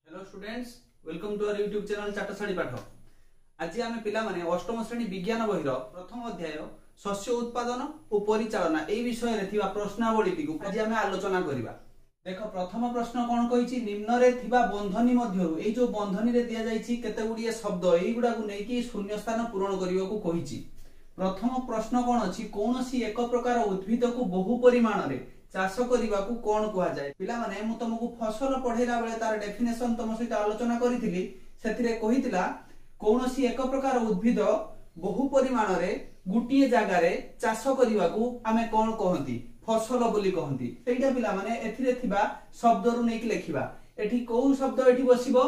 Hello students, welcome to our YouTube channel चाटशाणी पाठ। आज आम पिला माने अष्टम श्रेणी विज्ञान बहिर प्रथम अध्याय शस्य उत्पादन और परिचालना ए विषय रे थिबा प्रश्नावली टी आज आम आलोचना करिबा। देखो प्रथम प्रश्न कोन कहिछि, निम्न रे थिबा बंधनी मध्यरु ए जो बंधनी रे दिया जाइछि केते गुडिए शब्द एई गुडा को नै कि शून्य स्थान पूरण करिवा को कहिछि। प्रथम प्रश्न कोन अछि, कोनोसी एक प्रकार उद्भिद को बहु परिमाण रे चाष करने को कौन कह जाए। पिला माने मु तुमको फसल पढ़ेला बेले तार डेफिनेशन तुम सहित आलोचना करिथिली। सेथिरे कहितला कोनोसी एक प्रकार उद्भिद बहु परिमाण रे गुटिए जगह रे चाष करने को आमे कौन कहंती, फसल बोली कहंती। सेटा पिला माने एथिरे थिबा शब्द रु नै कि लेखिबा। एठी को शब्द एठी बसिबो,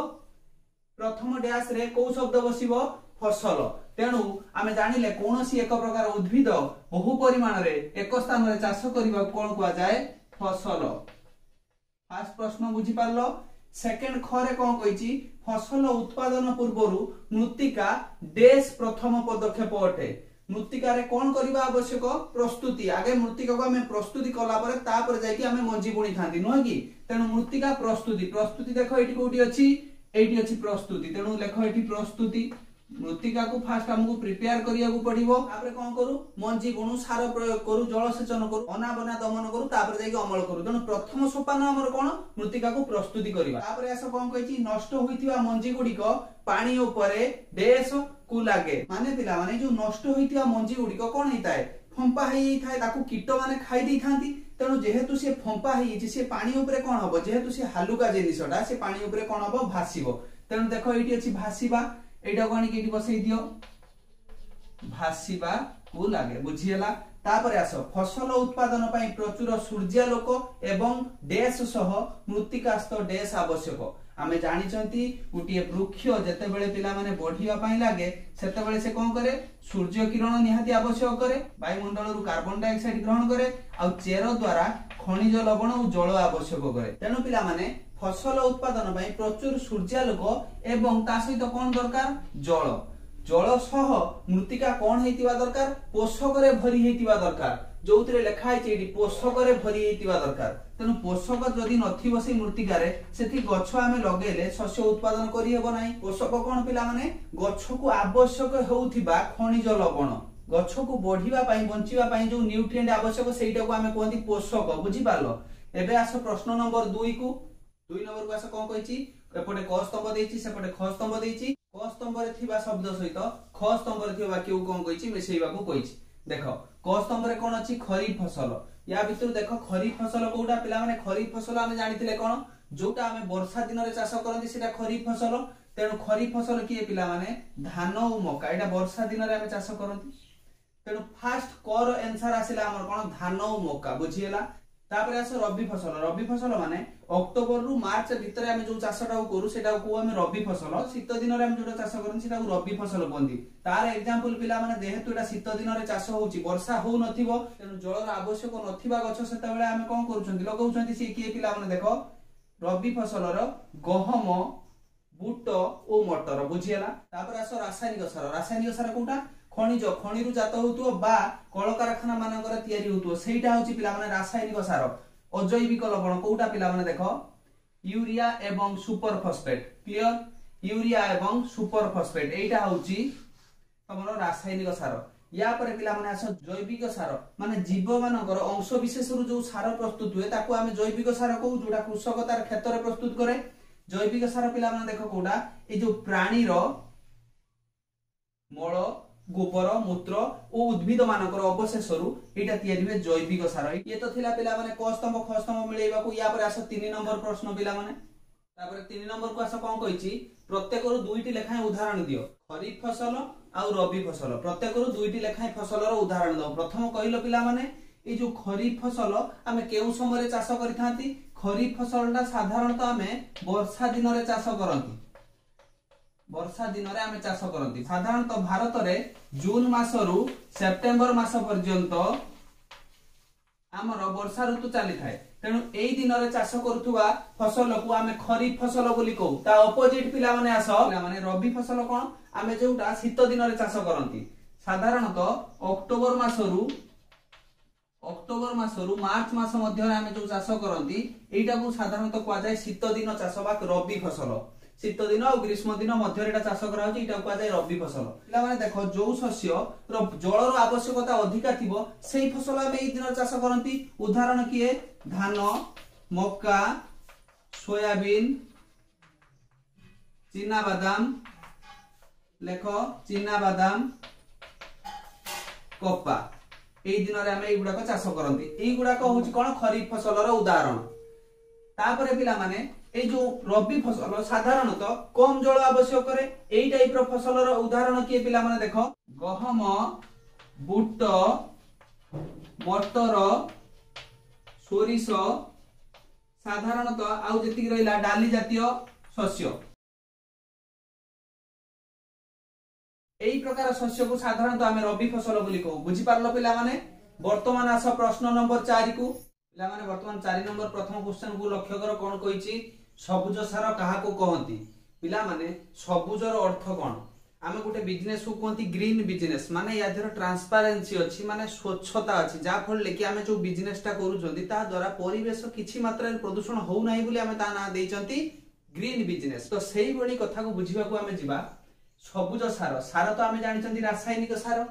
प्रथम डैश रे को शब्द बसिबो, फसल। तेणु आमे जानिले कोनोसी एक प्रकार उद्भिद बहु परिमाण रे एक स्थान रे चाष करबा कोन कुआ जाए, फसल। फर्स्ट प्रश्न बुझी पारलो। सेकंड ख रे कोन कहिछि, फसल उत्पादन पूर्वरु मृत्तिका डैश प्रथम पदक्षेप अटे। मृत्तिका रे कोन करबा आवश्यक, प्रस्तुति। आगे मृत्तिका को आमे प्रस्तुति कला परे तापर जाय कि आमे मंजी बुणी थांती नुह कि। तेणु मृत्तिका प्रस्तुति। प्रस्तुति देखो एठी कोठी अछि, एठी अछि प्रस्तुति। तेणु लेखो एठी प्रस्तुति। मृत्तिका को फास्ट हमको प्रिपेयर करिया को पड़िबो। तापर कोन करू, मंजी बुणु, सार प्रयोग करू, जल सेचन करू, अनाबना दमन करू, तापर जाय कि अमल करू। तेणु प्रथम सोपान हमर कोन, मृत्तिका को प्रस्तुति करिबा। तापर ऐसा कोन कहिछि, नष्ट होइतिबा मंजी गुडी को पानी ऊपरे डैश को लागे। माने पिला माने जो नष्ट होइतिबा मंजी गुडी को कोन हिताय, फंपा हेई थाय, ताकू कीट माने खाइ दै थांती। तेणु जेहेतु से फंपा हेई से पानी ऊपरे कोन हबो, जेहेतु से हालुका जिनिसटा से पानी ऊपरे कोन हबो, भासीबो। तेणु देखो एठी अछि भासीबा, एटा कोनी केटी बसई दियो, भासीबा को लागे। बुझियला। तापर आसो फसल उत्पादन पई प्रचुर सूर्यालोक एवं डैश सह मृत्तिकास्थ डैश आवश्यक। आमे जानि चंती गुटिए वृक्ष जते बेले पिला माने बढ़िया पई लागे सेते बेले से कोन करे, सूर्य किरण निहाती आवश्यक करे, वायुमंडल रु कार्बन डाइऑक्साइड ग्रहण करे, आ चेर द्वारा खनिज लवण और जल आवश्यक करे। तेनु पिला माने फसल उत्पादन पई प्रचुर सूर्यालोक एवं ता सहित कोन दरकार, जल। जल सह मृत्तिका कोन हेतिबा दरकार, पोषक रे भरी हेतिबा दरकार। जोउतरे लेखा है एटी पोषक रे भरी हेतिबा दरकार। तेनु पोषक जदि नथिबो से मृत्तिका रे सेठी गछ आमे लगेले शस्य उत्पादन करि हेबो नाही। पोषक कोन पिला माने गछ को आवश्यक होउथिबा खनिज लवण, गछ को बढ़िबा पई बंचिबा पई जो न्यूट्रिएंट आवश्यक सेटा को आमे कहंती पोषक। बुझी पालो। एबे आसो प्रश्न नंबर 2 को। 2 नंबर को आसो कोन कहिछि, एपटे क स्तंभ देइछि, सेपटे ख स्तंभ देइछि। क स्तंभ रे थिबा शब्द सहित ख स्तंभ रे थिबा वाक्य को कोन कहिछि, मिसेइबा को कहिछि। देखो क स्तंभ रे कोन अछि, खरीफ फसल। या भितर देखो खरीफ फसल कोउटा पिला माने, खरीफ फसल आमे जानिथिले कोन, जोटा आमे वर्षा दिन रे चाष करंती सेटा खरीफ फसल। तेणु खरीफ फसल किए पिला माने, धान और मक्का। एटा वर्षा दिन रे आमे चाष करंती। तेणु फास्ट कर आंसर आसिला हमर कोन, धान और मक्का। बुझियला। तापर आसो रबी फसल। रबी फसल माने अक्टोबर रु मार्च भीतर आमे जो चाषटा करू सेटा को आमे रबी फसल। शीत दिन रे आमे जोटा चाष करन सेटा को रबी फसल कहंती। तार एग्जांपल पिला माने जेहेतु एटा शीत दिन रे चाष होउची, वर्षा हो नथिबो, तेनु जलर आवश्यक नथिबा गछ सेता बेले आमे कोन करूछंती, लगाउछंती। से किए पिला माने देखो रबी फसलर गहम, बुट ओ मटर। बुझियला। तापर आसो रासायनिक सार। रासायनिक सार कोउटा, खनिज, खनिरु जात होतुओ बा कल कारखाना मानकर तयारी होतुओ सेटा होची पिला माने रासायनिक सार। अजैविक लवण कोउटा पिला माने देखो यूरिया एवं सुपर फॉस्फेट। क्लियर। यूरिया एवं सुपर फॉस्फेट एटा होची हमरो रासायनिक सार। या पर पिला माने आसो जैविक सार, माने जीव मानकर अंश विशेष रु जो सार प्रस्तुत हुए ताको आमे जैविक सार कहू, जोटा कृषक तार खेत रे प्रस्तुत करे। जैविक सार पिला माने देखो कोउटा, ए जो प्राणी रो मल, गोबर, मूत्र और उद्भिद मानकर अवशेष रु एटा तयारी हुए जैविक सार। ये तो थिला पिला माने क स्तंभ ख स्तंभ मिलेइबा को। या पर आसो 3 नंबर प्रश्न पिला माने। तापर 3 नंबर को आसो कोन कहिछि, प्रत्येक रु 2टी लेखाय उदाहरण दियो। खरीफ फसल और रबी फसल, प्रत्येक रु 2टी लेखाय फसलर उदाहरण दो। प्रथम कहिलो पिला माने ए जो खरीफ फसल आमे केउ समय रे चाष करिथांती, खरीफ फसलटा साधारणतः आमे वर्षा दिन रे चाष करंती। वर्षा दिन रे आमे चाष करंती। साधारणतः भारत रे जून मास रु सेप्टेम्बर मास पर्यंत हमर वर्षा ऋतु चली थाए। तेणु एई दिन रे चाष करूथुवा फसल को आमे खरीफ फसल बोली कहू। ता अपोजिट पिला माने आसो, पिला माने रबी फसल कोन, आमे जोटा शीत दिन रे चाष करंती। साधारणतः अक्टोबर मास रु अक्टोबर मासरू मार्च मास मध्य आम जो चाष करती एटा को साधारणतः कह जाए शीत दिन चाष बा रबी फसल शीत दिन और ग्रीष्म दिन मध्य चाष कराए रबी फसल पे देख जो शस्य जलर आवश्यकता अधिका थी से फसल आम ये दिन चाष करती उदाहरण किए धान मक्का सोयाबीन चीना बादाम लेख चीना बादाम कपा एई दिन रे आमे एगुडा को चाष करंती एगुडा को होची कोन खरीफ फसल रो उदाहरण तापरे पिला माने ए जो रबी फसल साधारणतः कम जल आवश्यक करे एई टाइप रो फसल रो उदाहरण के पिला माने देखो गहम बुट मटर सोरिष साधारणतः आउ जेतिक रहिला डाली जातीय शस्य एई प्रकार शस्य को साधारणतः आमे रबी फसल बोली कहू बुझी पारलो पिला माने वर्तमान आस प्रश्न नंबर 4 को पिला माने वर्तमान 4 नंबर प्रथम क्वेश्चन को लक्ष्य कर कोन कहिची सबुज सार काहा को कहंती पिला माने सबुजर अर्थ कोन आमे गोटे बिजनेस को कहंती ग्रीन बिजनेस माने या देर ट्रांसपेरेंसी अछि माने स्वच्छता अछि जा फल लेकि आमे जो बिजनेस ता करूचंती ता द्वारा परिवेश किछि मात्रा रे प्रदूषण हो नाही बोली आमे ता ना देइचंती ग्रीन बिजनेस तो सेही बडी कथा को बुझिबा को आमे जिबा सबुज सार सार तो आमे जानिचंती रासायनिक सार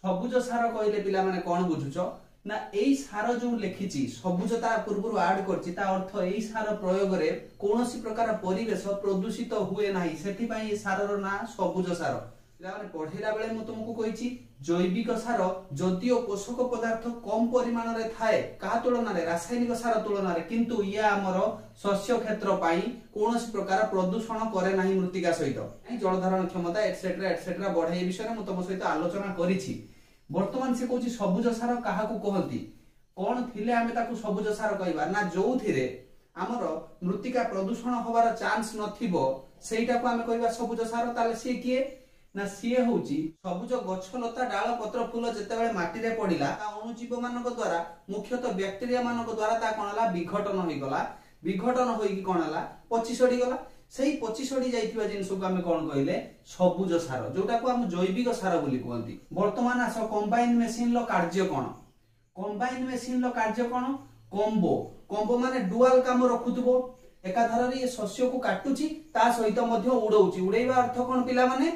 सबुज सार कहले पिला माने कोन बुझुचो ना एई सार जो लेखिची सबुजता पूर्व ऐड करची ता अर्थ एई सार प्रयोग रे कोनोसी प्रकार परिवेश प्रदूषित हुए नाही सेठी पई ए सार रो ना सबुज सार पिला माने पढेला बेले मु तुमको कहिची जैविक सार जदियो पोषक पदार्थ कम परिमाण रे थाए का तुलना रे रासायनिक सार तुलना रे किंतु या हमर शस्य क्षेत्र पई कोनोसी प्रकार प्रदूषण करे नाही मृत्तिका सहित जल धारण क्षमता एटसेट्रा बढ़ाई विषय मु तुम सहित आलोचना करिछि वर्तमान से कहूची सबुज सार काहा को कहंती कोन थिले आमे ताकू सबुज सार कहबा ना जो थिरे हमर मृत्तिका प्रदूषण होबार चांस नथिबो सेटा को आमे कहबा सबुज सार ताले से किए ना सीए होची सबुज गछ लता डाल पत्र फूल जेतेबेले माटी रे पडिला ता अणुजीव मानक द्वारा मुख्यतः बैक्टीरिया मानक द्वारा ता कोनला विघटन होई गला विघटन होई कि कोनला पचिसडी गला सेही पचिसडी जाइथिबा जिंस को आमे कोन कहिले सबुज सार जोटा को हम जैविक सार बोली कहंती वर्तमान आस कंबाइन मेसिन लो कार्य कोन कंबाइन मेसिन लो कार्य कोन कॉम्बो कॉम्बो माने डुअल काम रखुतबो एकाधार रे शस्य को काटुची ता सहित मध्ये उडौची उडैबा अर्थ कोन पिला माने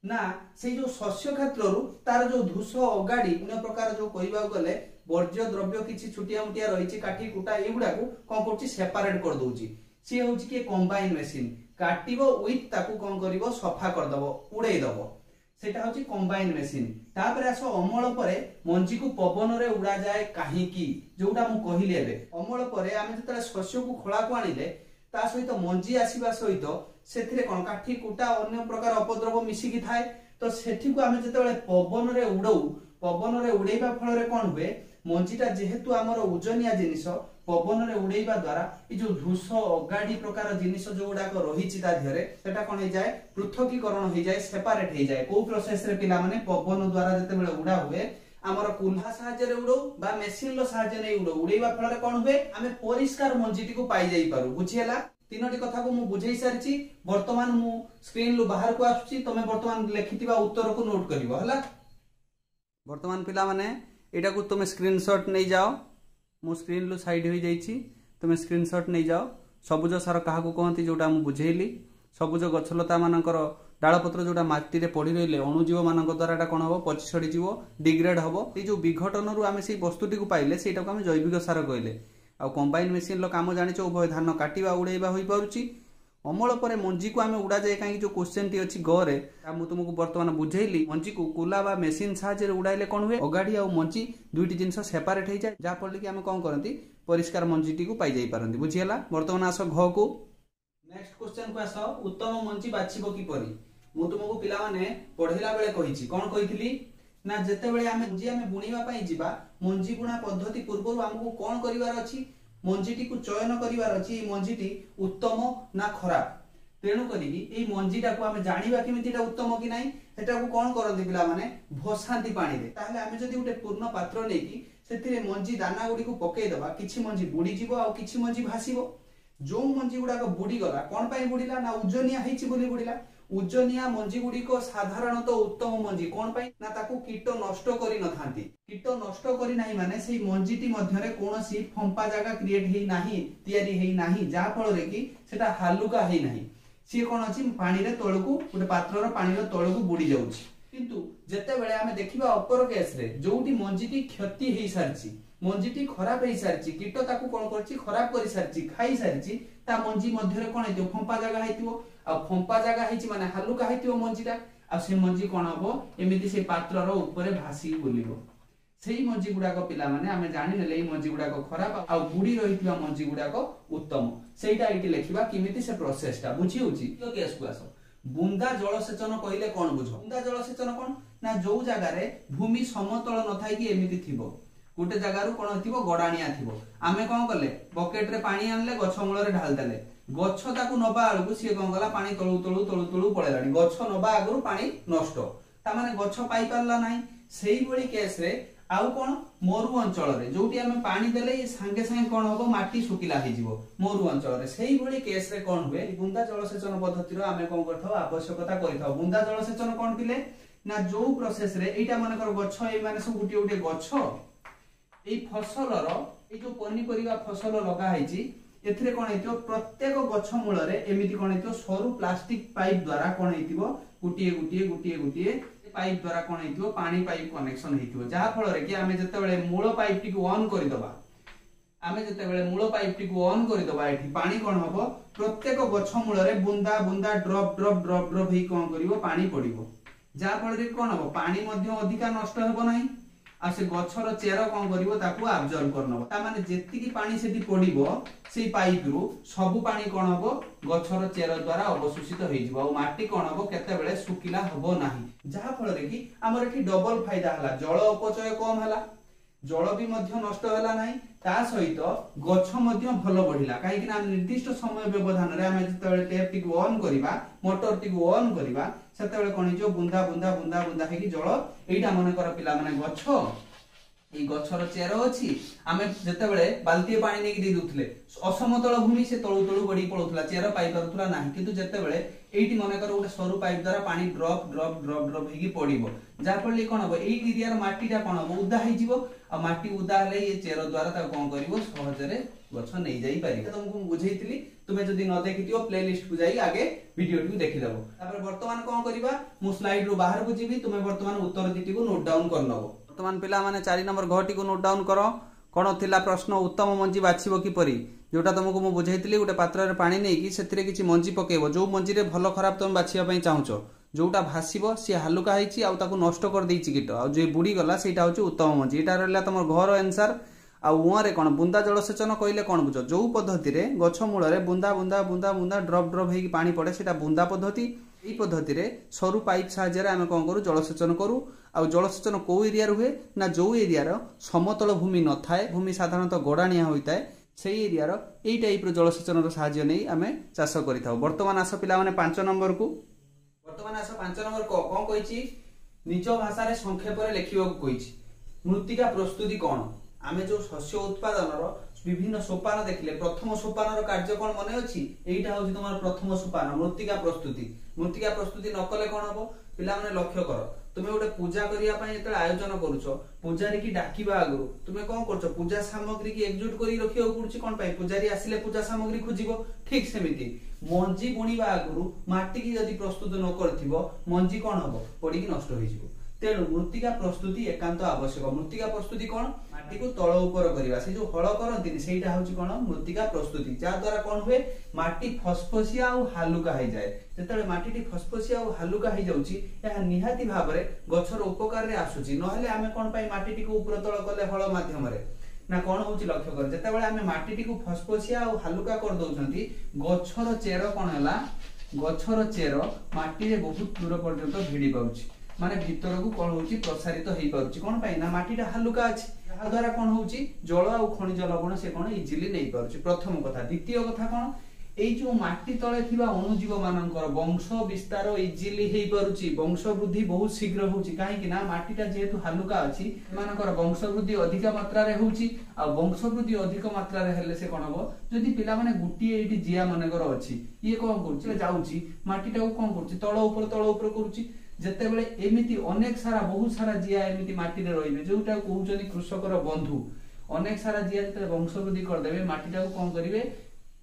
ना से जो शस्य क्षेत्र रु तार जो धूस अगाड़ी अन्य प्रकार जो कहबा गले वर्ज्य द्रव्य किछि छुटिया मुटिया रहिछि काठी कुटा एगुडा को कोन करछि सेपरेट कर दोउछि से होछि कि कंबाइन मेसिन काटिबो विथ ताकू कोन करिवो सफा कर दबो उड़ै दबो सेटा होछि कंबाइन मेसिन तापर आसो अमल परे मंजी को पवन रे उड़ा जाए काहे की जोटा मु कहिली एबे अमल परे आमे जतले शस्य को खोला को आनिले ता सहित मंजी आसीबा सहित सेथिरे कोन काठी कुटा अन्य प्रकार अपद्रव मिसिकी थाए तो सेठी को आमे जतले पवन रे उड़ौ पवन रे उड़ैबा फल रे कोन हुए मंजीटा जेहेतु हमर ओजनिया जिनिस पवन रे उड़ैबा द्वारा ई जो धूस अगाडी प्रकार जिनिस जोडा को रहिछि ता धिरे सेटा कोन हे जाय पृथकीकरण हे जाय सेपरेट हे जाय को प्रोसेस रे पिला माने पवन द्वारा जते बेले उडा हुए हमर कुल्हा सहायता रे उडौ बा मेसिन लो सहायता नै उडौ उड़ैबा फल रे कोन हुए आमे परिष्कार मंजीटी को पाई जाई पारु बुझियला तीनोटी कथा को मु बुझेई सारछि वर्तमान मु स्क्रीन लो बाहर को आछी तमे वर्तमान लिखितिबा उत्तर को नोट करिवो हला वर्तमान पिला माने एटा को तुम स्क्रीनशॉट नहीं जाओ मो स्क्रीन लो साइड हो जाइछि तुम स्क्रीनशॉट नहीं जाओ सबुज सार काहा को कहंती जोटा मु बुझेइली सबुज गछलता मानकर डालपत्र जोटा माटी रे पड़ी रहिले अणुजीव मानक द्वारा एटा कोन हबो पचिसडी जीव डिग्रेड हबो ए जो विघटन रु आमे सेही वस्तुटी को पाइले सेटा को आमे जैविक सार कहले आ कंबाइन मेसिन लो काम जानिचो उभय धान काटिबा उड़ैबा होई पारुची अमल परे मंजी को आमे उड़ा जाए कहीं जो क्वेश्चन टी अछि गरे मु तुमको वर्तमान बुझेइली मंजी को कुला बा मेसिन साहाय्य रे उड़ाइले कोन हुए अगाडी आ मंजी दुईटी जिंस सेपरेट हे जाय जा पड़ले कि आमे कोन करंती परिष्कार मंजी टी को पाई जाई पारंती बुझियला वर्तमान आसो घ को नेक्स्ट क्वेश्चन को आसो उत्तम मंजी बाछिबो की परी मु तुमको पिला माने पढिला बेले कहिछि कोन कहितली ना जते बेले आमे मंजी आमे बुणीबा पई जिबा मंजी बुणा पद्धति पूर्वरु हमको कोन करिवार अछि मंजीटी को चयन करिवार अछि ए मंजीटी उत्तम ना खराब तेणु करी ए मंजीटा को आमे जानिबा किमितिटा उत्तम कि नाही सेटा को कोन करंती पिला माने भसांती पानी रे ताले आमे जदी उटे पूर्ण पात्र नै कि सेतिरे मंजी दाना गुडी को पकेइ दबा किछि मंजी बुडी जिवो आ किछि मंजी भासीबो जो मंजी गुडा को बुडी गला कोन पई बुडीला ना उजनिया हेछि बोली बुडीला उजनिया मंजी गुडी को साधारणतः उत्तम मंजी कोन पई ना ताकू कीट नष्ट करि न थांती कीट नष्ट करि नाही माने सेही मंजीटी मध्य रे कोनोसी फंपा जागा क्रिएट हेई नाही तयारी हेई नाही जा फल रे कि सेटा हालुका हेई नाही सी कोन अछि पानी रे तळकू गुटे पात्र रो पानी रो तळकू बुडी जाउछि किंतु जेते बेले आमे देखिबा अपर केस रे जोउटी मंजीटी क्षति हेई सारछि मंजीटी खराब हेई सारछि कीट ताकू कोन करछि खराब करि सारछि खाई सारछि ता मंजी मध्य रे कोन हेतियो फंपा जागा हेतियो आ फंपा जागा हेछि माने हालुका हेतियो मंजीटा आ से मंजी कोन हबो एमिति से पात्र रो ऊपर भासी बोलिबो सेही मंजी गुडा को पिला माने आमे जानि नेले ई मंजी गुडा को खराब आ बुडी रहितिबा मंजी गुडा को उत्तम सेटा एटी लेखिबा किमिति से प्रोसेसटा बुझी होछि तो केस को आसो बुंदा जलसेचन कहिले कोन बुझो बुंदा जलसेचन कोन ना जो जगह रे भूमि समतल न थाई कि एमिति थिबो गोटे जगह रु कोन थिबो गडाणिया थिबो आमे कोन करले बकेट रे पानी आनले गछ मूल रे ढाल देले गछ ताकू नबा आलू सी कोन गला पानी तळु तळु तळु तळु पळेलानी गछ नबा आगु पानी नष्ट ता माने गछ पाई पारला नाही सेही बळी केस रे आउ कोन मरु अंचल रे जोटी आमे पानी देले संगे संगे कोन होबो माटी सुकिला हे जिवो मरु अंचल रे सेही बळी केस रे कोन हुए बुंदा जलसेचन पद्धति रो आमे कोन करथाव आवश्यकता करिथाव बुंदा जलसेचन कोन पिले ना जो प्रोसेस रे एटा माने कर गछ ए माने सब गुटी गुटी गछ ए फसल रो ए जो पन्नी परिवा फसल लगा हेची एथिरे कोन हेतियो प्रत्येक गछ मूल रे एमिति कोन हेतियो सरू प्लास्टिक पाइप द्वारा कोन हेतिबो गुटिए गुटिए गुटिए गुटिए पाइप द्वारा कोन हेतियो पानी पाइप कनेक्शन हेतियो जहा फल रे कि आमे जते बेले मूल पाइप टी को ऑन करि दबा आमे जते बेले मूल पाइप टी को ऑन करि दबा एठी पानी कोन हबो प्रत्येक गछ मूल रे बुंदा बुंदा ड्रॉप ड्रॉप ड्रॉप ड्रॉप ही कोन करिवो पानी पडिवो जहा फल रे कोन हबो पानी मध्ये अधिका नष्ट हेबो नाही आ से गछर चेर कोन करिवो ताकू अब्जॉर्ब करनबो ता माने जेतिकी पानी सेठी पडिवो सेही पाइप रु सब पानी कोन हबो गछर चेर द्वारा अवशोषित होई जिवो आ माटी कोन हबो केते बेले सुकिला हबो नाही जहा फल रे कि हमर एठी डबल फायदा हला जल अपचय कम हला जल भी मध्य नष्ट होला नाही ता सहित गछ मध्य भलो बढ़िला काहे कि ना निर्दिष्ट समय व्यवधान रे हम जते टैप टी को ऑन करिबा मोटर टी को ऑन करिबा सेते बेले कोन जो बुंदा बुंदा बुंदा बुंदा हे कि जल एटा मन कर पिला माने गछ ए गछर चेर अछि आमे जते बेले बाल्टी पानी नेकी दे दुथले असमतल भूमि से तळु तळु बडी पळुथला चेर पाई परथुला नाही किंतु जते बेले एटी मन कर उटे सरू पाइप द्वारा पानी ड्रॉप ड्रॉप ड्रॉप ड्रॉप हेकी पडिबो जा फले कोन हबो एई एरिया र माटीटा कोन हबो उदा हे जिवो आ माटी उदा हले ये चेर द्वारा ता कोन करिवो सहज रे गछ नै जाई पारि तुमको बुझैतिली तुमे जदी न देखितियो प्लेलिस्ट को जाई आगे वीडियो टी देखि दबो तापर वर्तमान कोन करिबा मु स्लाइड रो बाहर को जिबी तुमे वर्तमान उत्तर दिटी को नोट डाउन कर नबो वर्तमान पिला माने 4 नंबर घटी को नोट डाउन करो कोन थिला प्रश्न उत्तम मंजी बाछिबो की परी जोटा तुमको मु बुझैतिली गोटे पात्र रे पानी नै कि सेतिरे किछि मंजी पकेबो जो मंजी रे भलो खराब तुम बाछिया पई चाहुचो जोटा भासीबो से हालुका हेछि आ ताकू नष्ट कर देछि कीट आ जे बुडी गला सेटा होछि उत्तम मंजी एटा रहला तमर घर आंसर आ उहारे कोन बुंदा जलसेचन कहिले कोन बुझो जो पद्धति रे गछ मूल रे बुंदा बुंदा बुंदा बुंदा ड्रॉप ड्रॉप हेकी पानी पड़े सेटा बुंदा पद्धति এই পদ্ধতিরে সরু পাইপ সাহায্যে আমি কোন করু জলসেচন করু আর জলসেচন কো এরিয়া হুয়ে না যে এরিয়ার সমতল ভূমি ন থাকে ভূমি সাধারণত গড়াণিয়া হইতায় সেই এরিয়ার এই টাইপর জলসেচনর সাহায্য নেই আমি চাষ করি থাও বর্তমান আস পিলা মানে 5 নম্বর কু বর্তমান আস 5 নম্বর কোন কইছি নিজ ভাষারে সংক্ষেপরে লেখিବାକୁ কইছি মৃত্তিকা প্রস্তুতি কোন আমি যে শস্য উৎপাদনর বিভিন্ন সোপান দেখলে প্রথম সোপানর কার্য কোন মনে আছে এইটা হচ্ছে তোমার প্রথম সোপান মৃত্তিকা প্রস্তুতি নকলে কোন হবো পিলা মানে লক্ষ্য কর তুমি গোটে পূজা করিয়া পাই যেতে আয়োজন করুছ পূজারি কি ডাকিবা আগু তুমি কোন করছ পূজা সামগ্রী কি একজুট করি রখিବାକୁ পড়ছি কোন পাই পূজারি আসলে পূজা সামগ্রী খুঁজিব ঠিক সেমিতি মঞ্জি বুଣିବା আগু মাটি কি যদি প্রস্তুত ন করথিব মঞ্জি কোন হবো পড়িকি নষ্ট হই যাব তেণু মৃত্তিকা প্রস্তুতি একান্ত আবশ্যক মৃত্তিকা প্রস্তুতি কোন মাটি को तळ ऊपर करिवा से जो हळ करंती सेटा होची कोन मृत्तिका प्रस्तुति जा द्वारा कोन हुए माटी फसफसिया आ हालुका हो जाए जेतले माटीटी फसफसिया आ हालुका हो जाउची या निहाती भाबरे गछर उपकार रे आसुची नहले आमे कोन पाई माटीटी को ऊपर तळ करले हळ माध्यम रे ना कोन होची लक्ष्य कर जेतेबेले आमे माटीटी को फसफसिया आ हालुका कर दउछंती गछर चेर कोन हला गछर चेर माटी रे बहुत दूर पर्यंत भिडी पाउची माने भीतर को कोन होची प्रसारित हेई पाउची कोन पाई ना माटीटा हालुका अछि या द्वारा कोन होची जल आ खनिज लवण से कोन इजिली नै पाउची प्रथम कथा द्वितीय कथा कोन एई जो माटी तले थिबा अणुजीव मानकर वंश विस्तार इजिली हेई पारुची, वंश वृद्धि बहुत शीघ्र होउची काहे कि ना माटीटा जेहेतु हालुका अछि मानकर वंश वृद्धि अधिक मात्रा रे होउची आ वंश वृद्धि अधिक मात्रा रे हेले से कोन हबो जदि पिला माने गुटी एठी जिया मानकर अछि ये कोन करछि जाउची माटीटा को कोन करछि तळ ऊपर करछि जेते बेले एमिति अनेक सारा बहुत सारा जिया एमिति माटी रे रहिबे जोटा कहउचनी कृषकर बंधु अनेक सारा जिया जेते वंश वृद्धि कर देबे माटीटा को कोन करिवे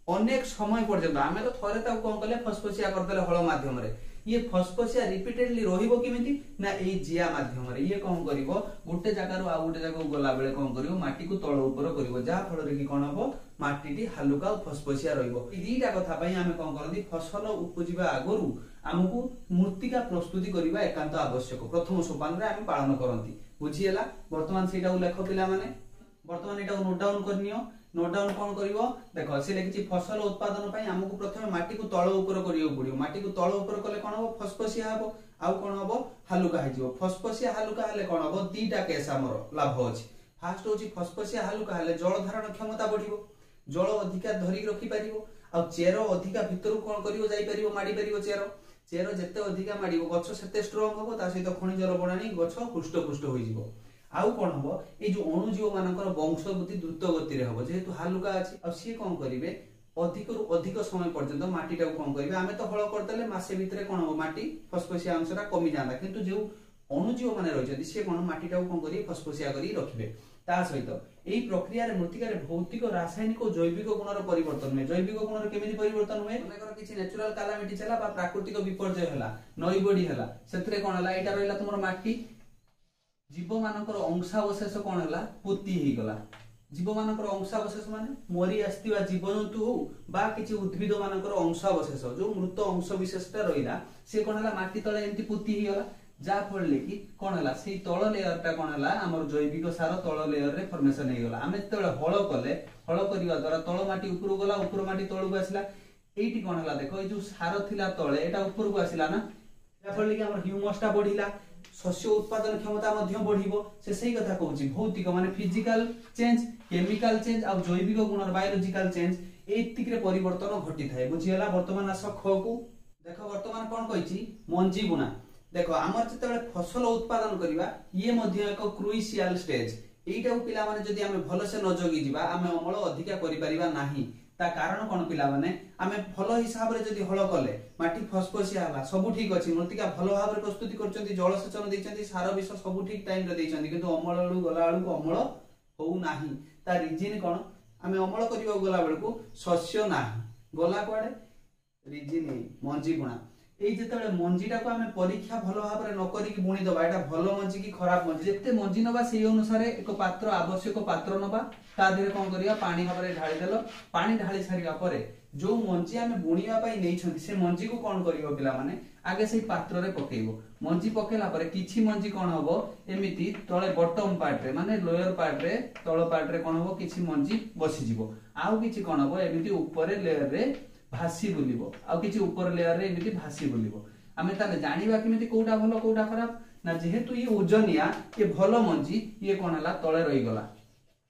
अनेक समय पर्यंत आमे तो थरे ताऊ कोन कले फसफसिया कर देले हळ माध्यम रे ये फसफसिया रिपीटेडली रहिबो किमिति ना एई जिया माध्यम रे ये कोन करिवो गुटे जगह रो आ गुटे जगह गला बेले कोन करिवो माटी को तळ ऊपर करिवो जा फल रे कि कोन हबो माटीटी हालुका और फसफसिया रहिबो ई दीटा कथा पई आमे कोन करदी फसल उपजिबा आगरु हमकु मृत्तिका प्रस्तुति करिबा एकांत आवश्यक प्रथम सोपान रे आमे पालन करंती बुझियला वर्तमान सेटा उल्लेख पिला माने वर्तमान एटा नोट डाउन करनियो नोट डाउन कोन करिवो देखो से लेकिछि फसल उत्पादन पई हमकु प्रथमे माटी को तळ ऊपर करियो पडियो माटी को तळ ऊपर कले कोन हबो फसफसिया हबो आउ कोन हबो हालुका हिजिवो फसफसिया हालुका हले कोन हबो दीटा केस हमर लाभ अछि फास्ट होछि फसफसिया हालुका हले जल धारण क्षमता बढ़िबो जल अधिका धरि रखि परिबो आ चेरो अधिका भितरु कोन करिवो जाई परिबो माडी परिबो चेरो जेते अधिका माडीबो गछ सेते स्ट्रांग हबो ता सहित खनिज लवणानी गछ पुष्ट होई जिवो आउ कोन हबो ए जो अणुजीव मानकर वंश वृद्धि द्रुत गति रे हबो जेहेतु हालुका अछि आ सी कोन करिवे अधिक रु अधिक समय पर्यंत माटीटा को कोन करिवे आमे तो हळ करतले मासे भितरे कोन हबो माटी फसफसिया अंशरा कमी जांदा किंतु जे अणुजीव माने रहिछथि से कोन माटीटा को कोन करिवे फसफसिया करी रखिबे ता सहित एई प्रक्रिया रे मृत्तिका रे भौतिक रासायनिक और जैविक गुणर परिवर्तन में जैविक गुणर केमिति परिवर्तन होए अनेकर किछि नेचुरल कैलामिटी चला बा प्राकृतिक विपर्यय हला नई बडी हला सेतरे कोन हला एटा रहिला तुमर माटी जीव मानकर अंशावशेष कोन हला पुति ही गला जीव मानकर अंशावशेष माने मरी आस्तिबा जीवजंतु हो बा किछि उद्भिद मानकर अंशावशेष जो मृत अंश विशेषता रहिला से कोन हला माटी तळे एंति पुति ही गला जा फळले कि कोन हला सेई तळ लेयर टा कोन हला हमर जैविक सार तळ लेयर रे फॉर्मेशन हे गला आमे तळे हळ कले हळ करिवा द्वारा तळ माटी ऊपर गला ऊपर माटी तळु आसिला एठी कोन हला देखो ए जो सार थिला तळे एटा ऊपर को आसिला ना जा फळले कि हमर ह्यूमस टा बढ़िला शस्य उत्पादन क्षमता मध्य बढ़िबो से सही कथा कहउची भौतिक माने फिजिकल चेंज केमिकल चेंज आ जैविक गुणर बायोलॉजिकल चेंज एतिक रे परिवर्तन घटी थाए बुझियला वर्तमान आस ख को देखो वर्तमान कोन कहिची मंजी बुना देखो हमर जतबे फसल उत्पादन करिवा ये मध्य एक क्रुशियल स्टेज एटा पिला माने जदी हमें भलो से न जगी जिबा हमें अमल अधिका करि परिबा नाही ता कारण कोन पिला माने हमें भलो हिसाब रे जदी हळ कले माटी फसफसिया हला सब ठीक अछि मृत्तिका भलो भाव रे प्रस्तुति करचंती जल सेचन दैचंती सार विष सब ठीक टाइम रे दैचंती किंतु अमल लडू गला लडू अमल होउ नाही ता रीजन कोन हमें अमल करिवा गला बेलकू शस्य नाही गला कोडे रीजन मंजी गुणा एई जेतबे मंजीटा को हमें परीक्षा भलो भाव रे न करी कि बुणी दबा एटा भलो मंजी कि खराब मंजी जेते मंजी नबा सेई अनुसार एक पात्र आवश्यक पात्र नबा ता देरे कोन करिया पानी भाव रे ढाळी देलो पानी ढाळी छारिया परे जो मंजी हमें बुणीवा पई नै छथि से मंजी को कोन करियो पिला माने आगे सेई पात्र रे पकेइबो मंजी पकेला परे किछि मंजी कोन हबो एमिति तळे बॉटम पार्ट रे माने लोअर पार्ट रे तळ पार्ट रे कोन हबो किछि मंजी बसि जिवो आउ किछि कोन हबो एमिति ऊपर लेयर रे भासी बुलिबो आ किछि ऊपर लेयर रे एमिति भासी बुलिबो हमें ताले जानिबा किमिति कोउटा भलो कोउटा खराब ना जेहेतु ये ओजनिया ये भलो मंजी ये कोन हला तळे रहि गला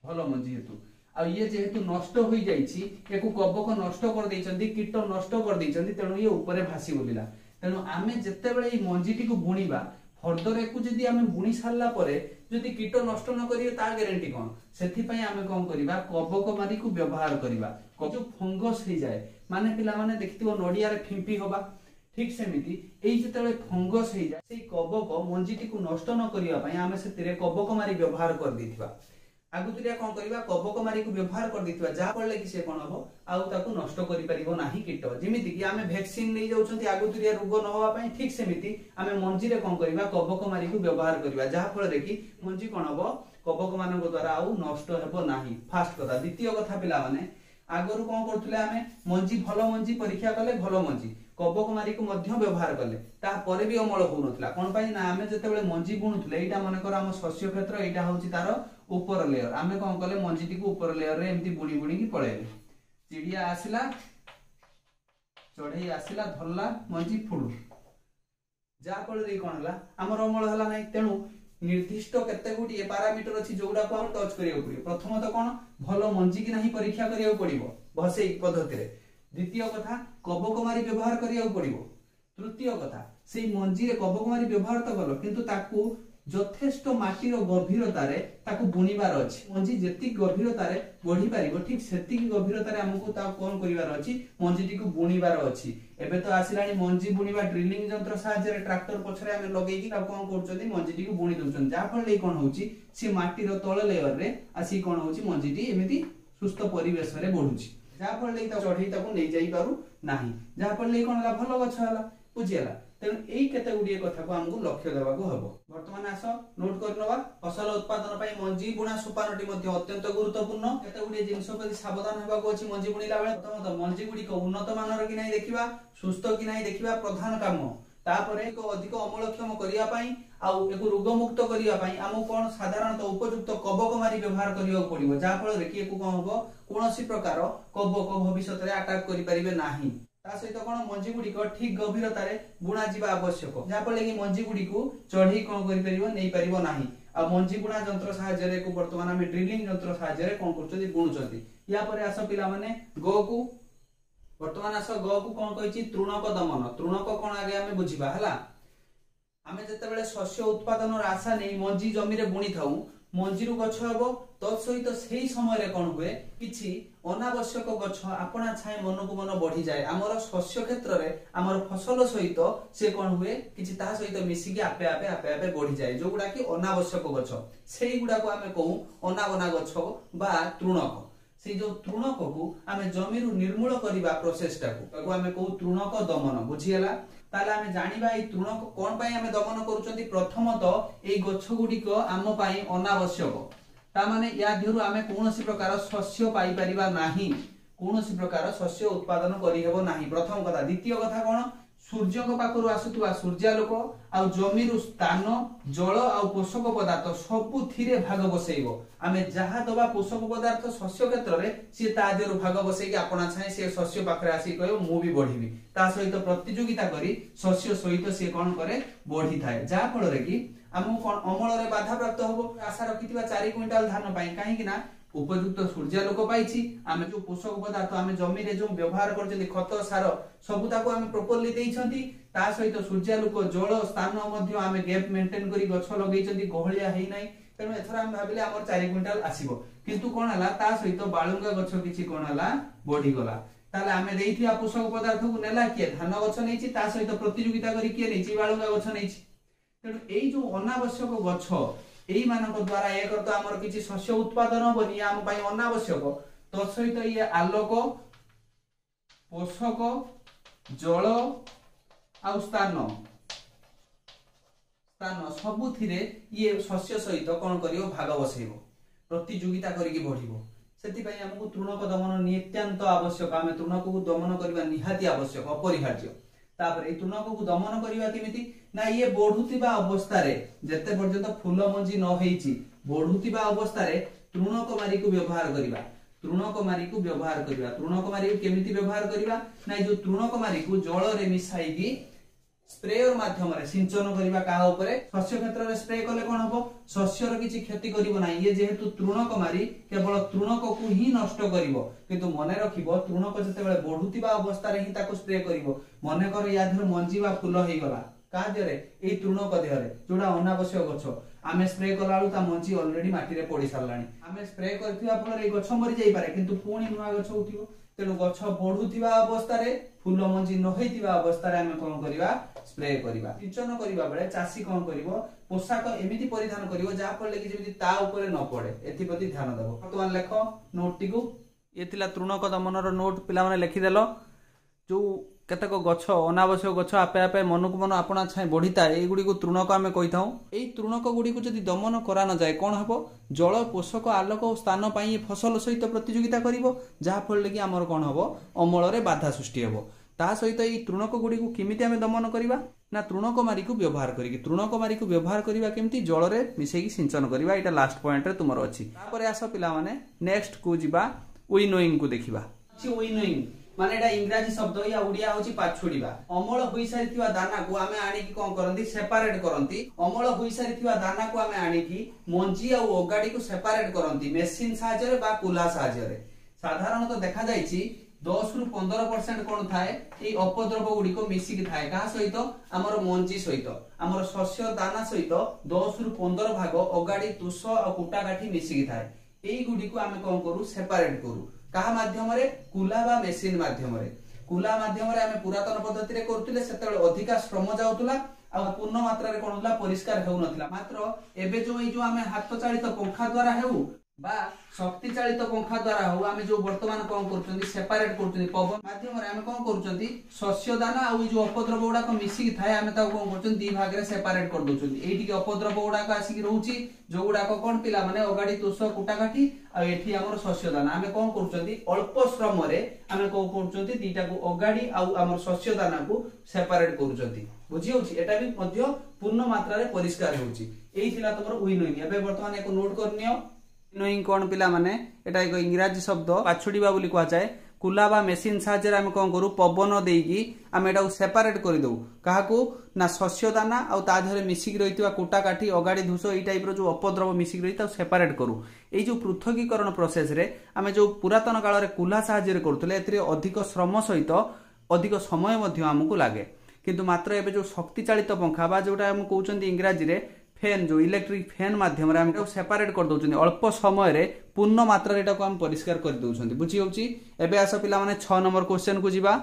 भलो मंजी हेतु आ ये जेहेतु नष्ट होई जाईछि एको कबक नष्ट कर दैचंती कीट नष्ट कर दैचंती तेनु ये ऊपर भासी बुलिला तेनु आमे जत्ते बेले ई मंजीटी को बुणीबा फर्दर एको जदी आमे बुणी सारला परे जदी कीट नष्ट न करियो ता ग्यारंटी कोन सेथि पई आमे कोन करिबा कबक मारी को व्यवहार करिबा जो फंगस हे जाय माने पिला माने देखिथिबो नडिया रे फिंपी होबा ठीक सेमिति एई जेतेबे फंगस हे जाय सेई कबक मंजीटी को नष्ट न करिया पई आमे सेतिरे कबक मारी व्यवहार कर दिथिबा आगुतरिया कोन करिबा कबक मारी को व्यवहार कर दिथिबा जा पड़ले कि से कोन हबो आउ ताकू नष्ट करि परिबो नाही कीट जेमिति कि आमे वैक्सीन नै जाउछंती आगुतरिया रोग न होवा पई ठीक सेमिति आमे मंजी रे कोन करिबा कबक मारी को व्यवहार करिबा जा फल रे कि मंजी कोन हबो कबक मानन को द्वारा आउ नष्ट हेबो नाही फास्ट कथा द्वितीय कथा पिला माने आगरु कोन करथुले आमे मंजी भलो मंजी परीक्षा कले भलो मंजी कबक मारी को मध्य व्यवहार कले ता परे भी अमल हो नथला कोन पई ना आमे जतेबेले मंजी बुणुथले एटा माने कर हम शस्य क्षेत्र एटा होची तार ऊपर लेयर आमे कोन कले मंजीटी को ऊपर लेयर रे एम्ति बुणी बुणी की पळेले चिड़िया आसिला चढ़ई आसिला धरला मंजी फुडू जा फल रे कोन हला हमर अमल हला नै तेनु निर्दिष्ट केते गुडी पैरामीटर अछि जोडा को हम टच करियो पड़ियो प्रथम तो कोन भलो मंजी कि नाही परीक्षा करियो पड़िबो भसेई पद्धति रे द्वितीय कथा कबकमारी व्यवहार करिया पड़िबो। तृतीय कथा से मंजी रे कबकमारी व्यवहार तो कलो किंतु ताकू यथेष्ट माटीर गभीरतार बुणीबार अच्छी मंजी जी गभीरतार बढ़ी पार ठीक से गभीरतार आमको कौन कर मंजीटी को बुणीबार अच्छी। एबे तो आसला मंजी बुणीबा ड्रिलिंग यंत्र साहाय्य ट्रैक्टर पछरे आमे लगेकी कौन कर मंजीटी को बुणी दउछन जाफल कौन होची सी माटीर तल लेयर रे आसी कौन होची मंजीटी एमिति सुस्थ परिवेश रे बढ़ुची जाफल चढ़ई नहीं जाई पारु नाही जाफल कौन भल गछ हला बुझीला। तेणु यही केते गुड़िए कथा को हमको लक्ष्य देवा हम। बर्तमान आस नोट करनवा फसल उत्पादन पई मंजी बुणा सोपानटी मध्ये अत्यंत गुरुत्वपूर्ण। केते गुड़िए जिंस प्रति सावधान हेबा को अछि मंजी बुणीला बेले प्रथमतः मंजी गुडी को उन्नत मानर कि नाही देखिबा सुस्थ कि नाही देखिबा प्रधान काम। तापरे को अधिक अमलक्षम करिया पई आउ एको रोग मुक्त करिया पई हमो कोन साधारणतः उपयुक्त कबकमारी व्यवहार करियो पड़िबो जा फल रे कि एको कोन होबो कोनोसी प्रकार कबक भविष्यत रे अटैक करि परिबे नाही। सहित कौन मंजी गुड़ी को ठीक गभीरतार बुणा जावा आवश्यक जहाँफल कि मंजी गुड़ी को चढ़ी कौन कर आ मंजी बुणा यंत्र साहाय्य को बर्तमान आम ड्रिलिंग यंत्र साहाय्य कौन कर बुणुचंती। या पर आस पिला माने ग को बर्तमान आस ग को कौन कही तृणक दमन तृणक कौन आगे आम बुझा है आम जिते शस्य उत्पादन आशा नहीं मंजी जमी रे बुणी था मंजी गछ हम तत्सहित से समय कौन हुए कि अनावश्यक गछ आपना छाए मन को मन बढ़ी जाए आमर शस्य क्षेत्र में आमर फसल सहित से कौन हुए कि सहित मिसिकी आपे आपे आपे आपे बढ़ी जाए जो गुड़ा कि अनावश्यक गछ से गुड़ा को आम कहूँ अनाबना गछ बा तृणक से जो तृणक को आम जमी निर्मूल करने प्रोसेस टाक आम कहूँ तृणक दमन बुझीगला। ताले आमे जानिबा ए तृणक कोन पई आमे दमन करूचंती प्रथमतः ए गछ गुडीक आम पई अनावश्यक ता माने या दिहरु आमे कोनोसी प्रकार शस्य पाई परिबा नाही कोनोसी प्रकार शस्य उत्पादन करि हेबो नाही प्रथम कथा। द्वितीय कथा कोन सूर्य को पाखरु आसुतुवा सूर्यालोक आ जमीरु स्थान जल आ पोषक पदार्थ सबु थिरे भाग बसैबो आमे जहा दबा पोषक पदार्थ शस्य क्षेत्र रे से ता देरु भाग बसैकी आपना छाए से शस्य पाखरे आसी कहयो मु भी बढ़िबी ता सहित प्रतियोगिता करी शस्य सहित से कोन करे बढ़ी थाए जा फल रे कि हमहु कोन अमल रे बाधा प्राप्त होबो आशा रखितिबा 4 क्विंटाल धान पई काहे कि ना उपयुक्त सूर्यालोक पाइछि आमे जो पोषक पदार्थ आमे जमी रे जो व्यवहार करछथि खत सार सबुता को आमे प्रॉपर्ली देइछथि ता सहित सूर्यालोक जल स्थान मध्ये आमे गैप मेंटेन करी गछ लगेइछथि गहलिया हेइ नै तेनु एथर आमे भाबिले हमर 4 क्विंटाल आसीबो किंतु कोन हला ता सहित बाळुंगा गछ किछि कोन हला बढ़ी गला ताले आमे देइथिया पोषक पदार्थ को नेला किए धान गछ नैछि ता सहित प्रतियोगिता करी किए नैछि बाळुंगा गछ नैछि तेनु एई जो अनावश्यक गछ एई मानक द्वारा एक तो हमर किछि शस्य उत्पादन बनी आम पई अनावश्यक तो सहित ये आलोक पोषक जल आ स्थान सबु थिरे ये शस्य सहित कोन करियो भाग बसैबो प्रतियोगिता करिकि बढ़िबो सेति पई हमकु तृणक दमन नित्यांत आवश्यक आमे तृणक को दमन करबा निहाती आवश्यक अपरिहार्य। तापर तृणक को दमन करबा केमिति ना ये बढ़ुतिबा अवस्था रे जते पर्यंत फूल मंजी न हेइची बढ़ुतिबा अवस्था रे तृणक मारी को व्यवहार करबा तृणक मारी को व्यवहार करबा तृणक मारी को केमिति व्यवहार करबा ना जो तृणक मारी को जल रे मिसाई की स्प्रेयर माध्यम रे सिंचन करबा का ऊपर शस्य क्षेत्र रे स्प्रे करले कोन हबो शस्य रो किछि क्षति करिवो ना ये जेहेतु तृणक मारी केवल तृणक को ही नष्ट करिवो किंतु मने रखिबो तृणक जते बेले बढ़ुतिबा अवस्था रे ही ताको स्प्रे करिवो मने कर या धर मंजी बा फूल हेइ गला का देरे ए तृणक देहरे जोडा अनावश्यक गछ आमे स्प्रे कलाळु ता मंजी ऑलरेडी माटी रे पड़ी सारलानी आमे स्प्रे करथिबा फल रे गछ मरि जाई पारे किंतु पुणी नुवा गछ उठिबो तेनु गछ बढ़ुतिबा अवस्था रे फूल मंजी न हेइतिबा अवस्था रे आमे कोन करिवा स्प्रे करिवा सिंचन करिवा बेले चासी कोन करिवो पोशाक एमिति परिधान करिवो जा फल कि जेमिति ता ऊपर न पड़े एथि प्रति ध्यान देबो। वर्तमान लेख नोट टिकु ये तिला तृणक दमन रो नोट पिला माने लिखि देलो जो केतक गछ अनावश्यक गछ आपे आपे मन को मन आपना छाए बढ़ीता एगुडी को तृणक आमे कहि थाउ एई तृणक गुडी को जदि दमन करा न जाय कोन हबो जल पोषक आलोक स्थान पई फसल सहित प्रतियोगिता करिवो जा फल कि हमर कोन हबो अमल रे बाधा सृष्टि हबो ता सहित एई तृणक गुडी को केमिति आमे दमन करिवा ना तृणक मारी को व्यवहार करिकि तृणक मारी को व्यवहार करिवा केमिति जल रे मिसेकी सिंचन करिवा एटा लास्ट पॉइंट रे तुमर अछि। तापर आसो पिला माने नेक्स्ट को जिबा विनोइंग को देखिबा अछि विनोइंग माने एटा इंग्रजी शब्द या उड़िया होची पाछुडीबा अमल होई सारिथिबा दाना को आमे आनी की कोन करंती सेपरेट करंती अमल होई सारिथिबा दाना को आमे आनी की मंजी आ ओगाडी को सेपरेट करंती मशीन साहाय्य रे बा कुला साहाय्य रे साधारणतः देखा जायछि 10 रु 15% कौन थाए ये अपद्रव्य गुड़िक मिसिकी थाए क्या सहित आमर मंजी सहित आमर शस्य दाना सहित 10 रु 15 भाग अगाड़ी तुष और कुटा काठी मिसिकी थाए एई गुडी को आमे कोन करू सेपरेट करू कहा माध्यम रे कुला बा मेसिन माध्यम रे कुला माध्यम रे आमे पुरातन पद्धति रे करथिले सेतेबेले अधिका श्रम जाउतला आ पूर्ण मात्रा रे कोन होतला परिष्कार हेउ नथिला मात्र एबे जो ई जो आमे हाथ चालित पंखा द्वारा हेउ बा शक्ति चालित पंखा द्वारा हो आमे जो वर्तमान कोन करचंदी सेपरेट करचंदी पवन माध्यम रे आमे कोन करचंदी शस्य दाना आ जो अपद्रव्य गुडा को मिसिकी थाए आमे ता कोन करचंदी दी भाग रे सेपरेट कर दोचंदी एठी के अपद्रव्य गुडा को आसी रहउची जो गुडा को कोन पिला माने अगाडी तुष कुटा काठी आ एठी हमर शस्य दाना आमे कोन करचंदी अल्प श्रम रे आमे कोन करचंदी दीटा को अगाडी आ हमर शस्य दाना को सेपरेट करचंदी बुझी होची एटा भी मध्य पूर्ण मात्रा रे परिष्कार होची एई थिला तमर विनोइंग एबे वर्तमान एको नोट करनियो विनोइंग कोन पिला माने एटा एक इंग्रजी शब्द पाछुडीबा बोली कहा जाय कुला बा मेसिन साहाय्य रे आमे कोन करू पवन देईकी आमे एटा सेपरेट करि दउ काहाकू ना शस्य दाना आ ता धरे मिसिक रहितवा कुटा काठी अगाडी धुस एई टाइप रो जो अपद्रव मिसिक रहि ता सेपरेट करू एई जो पृथकीकरण प्रोसेस रे आमे जो पुरातन काल रे कुला साहाय्य रे करथले एतरे अधिक श्रम सहित अधिक समय मध्ये हमकु लागे किंतु मात्र एबे जो शक्ति चालित पंखा बा जोटा हम कहउचंदी इंग्रजी रे फैन जो इलेक्ट्रिक फैन माध्यम रे हम सेपरेट कर दउचंदी अल्प समय रे पूर्ण मात्रा रे एटा को हम परिष्कार कर दउचंदी बुझी होउची एबे आसो पिला माने 6 नंबर क्वेश्चन को जिबा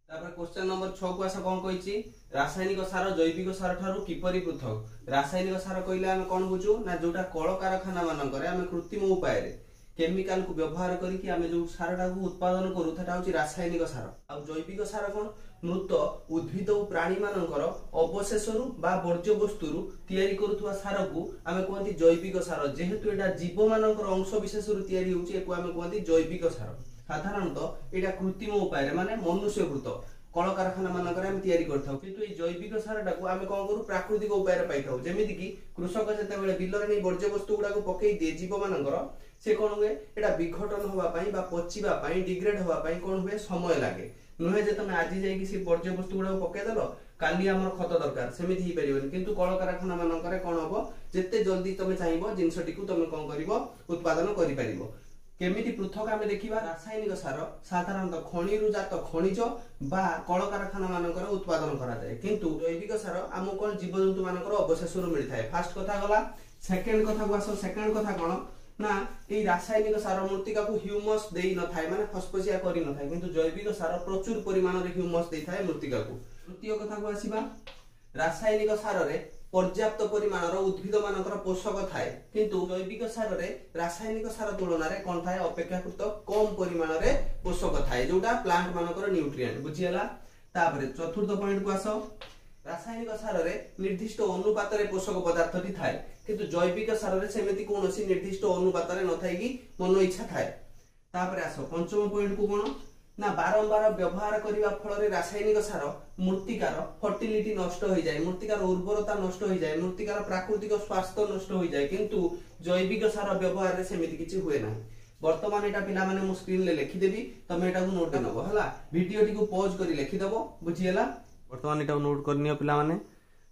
तापर क्वेश्चन नंबर 6 को आसो कोन कहिची रासायनिक सार जैविक सार ठारू किपरि पृथक रासायनिक सार कइले हम कोन बुझू ना जोटा कल कारखाना मानन करे हम कृत्रिम उपाय रे केमिकल को व्यवहार करके आमे जो सारटा को उत्पादन करू थाटा होची रासायनिक सार आ जैविक सार कोन मृत उद्भिद और प्राणी मानकर अवशेषरु बा वर्ज्य वस्तुरु तयारी करूथुवा सार को आमे कहंती जैविक सार जेहेतु एटा जीव मानकर अंश विशेषरु तयारी होची एको आमे कहंती जैविक सार साधारणतः एटा कृत्रिम उपाय रे माने मनुष्यकृत कल कारखाना मानकर हम तयारी करथाउ किंतु ए जैविक सारटा को आमे कोन करू प्राकृतिक उपाय रे पाइथाउ जेमिति कि कृषक जते बेले बिल रे नै वर्ज्य वस्तु गुडा को पकेई दे जीव मानकर से कोन हुए एटा विघटन होबा पई बा पचिबा पई डिग्रेड होबा पई कोन हुए समय लागे नुहे जे तुम आज जाई कि से वर्ज्य वस्तु गुडा पके देलो काली हमर खत दरकार सेमिति ही परिबनी किंतु कल कारखाना मानकर कोन हबो जत्ते जल्दी तुम चाहिबो जिंसटी को तुम कोन करिवो उत्पादन करि परिबो केमिति पृथक आमे देखिबा रासायनिक सार साधारणतः खनिरु जात खनिज बा कल कारखाना मानकर उत्पादन करा जाय किंतु जैविक सार आमो कोन जीव जंतु मानकर अवशेषरु मिलि थाए फर्स्ट कथा गला सेकंड कथा को आसो सेकंड कथा कोन ना ए रासायनिक सार मृत्तिका को ह्यूमस देई न थाए माने फसफसिया करि न थाए किंतु जैविक सार प्रचुर परिमाण रे ह्यूमस देई थाए मृत्तिका को तृतीय कथा को आसीबा रासायनिक सार रे पर्याप्त परिमाण रो उद्भिद मानकर पोषक थाए किंतु जैविक सार रे रासायनिक सार तुलना रे कोन थाए अपेक्षाकृत कम परिमाण रे पोषक थाए जोटा प्लांट मानकर न्यूट्रिएंट बुझियला तापरे चतुर्थ पॉइंट को आसो रासायनिक सार रे निर्दिष्ट अनुपात रे पोषक पदार्थटी थाए किंतु जैविक सार रे सेमिति कोनोसी निर्दिष्ट अनुपात रे न थाई कि मन इच्छा थाए तापरे आसो पंचम पॉइंट को कोन ना बारंबार व्यवहार करिवा फल रे रासायनिक सार मृत्तिकार फर्टिलिटी नष्ट हो जाय मृत्तिकार उर्वरता नष्ट हो जाय मृत्तिकार प्राकृतिक स्वास्थ्य नष्ट हो जाय किंतु जैविक सार व्यवहार रे सेमिति किछि हुए ना वर्तमान एटा पिला माने मु स्क्रीन ले लिखि देबी तमे एटा को नोट करनबो हला वीडियो टी को पॉज करी लिखि देबो बुझियला वर्तमान एटा नोट करनियो पिला माने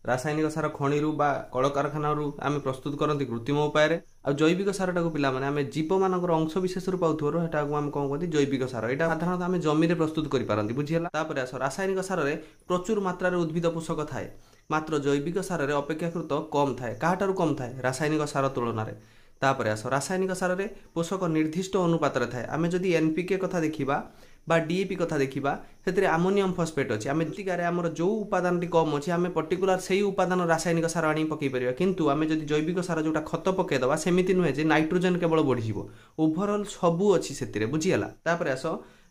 रासायनिक सार खणिरु बा कल कारखाना आम प्रस्तुत करती कृत्रिम उपाय आ जैविक सारटा को पिला माने आम जीव मानकर अंश विशेष पाउथर हेटा को आम कौन कहते जैविक सार एटा साधारणतः आम जमी प्रस्तुत कर पारती बुझीला तापर आस रासायनिक सार रे प्रचुर मात्रा रे उद्भिद पोषक थाए मात्र जैविक सार रे अपेक्षाकृत कम थाए काहाटारु कम थाए रासायनिक सार तुलन में तापर आस रासायनिक सार रे पोषक निर्दिष्ट अनुपात रे थाए आम जदि एनपीके कथा देखिबा बा डीएपी कथा देखिबा सेतरे अमोनियम फॉस्फेट अछि आमे मृत्तिकारे हमर जो उपादान टी कम अछि आमे पर्टिकुलर सेही उपादान रासायनिक सार आनी पकई परिबा किंतु आमे जदि जैविक सार जोटा खत पके दबा सेमिति नुहे जे नाइट्रोजन केवल बढ़ी जिवो ओवरऑल सबु अछि सेतिरे बुझियला तापर आस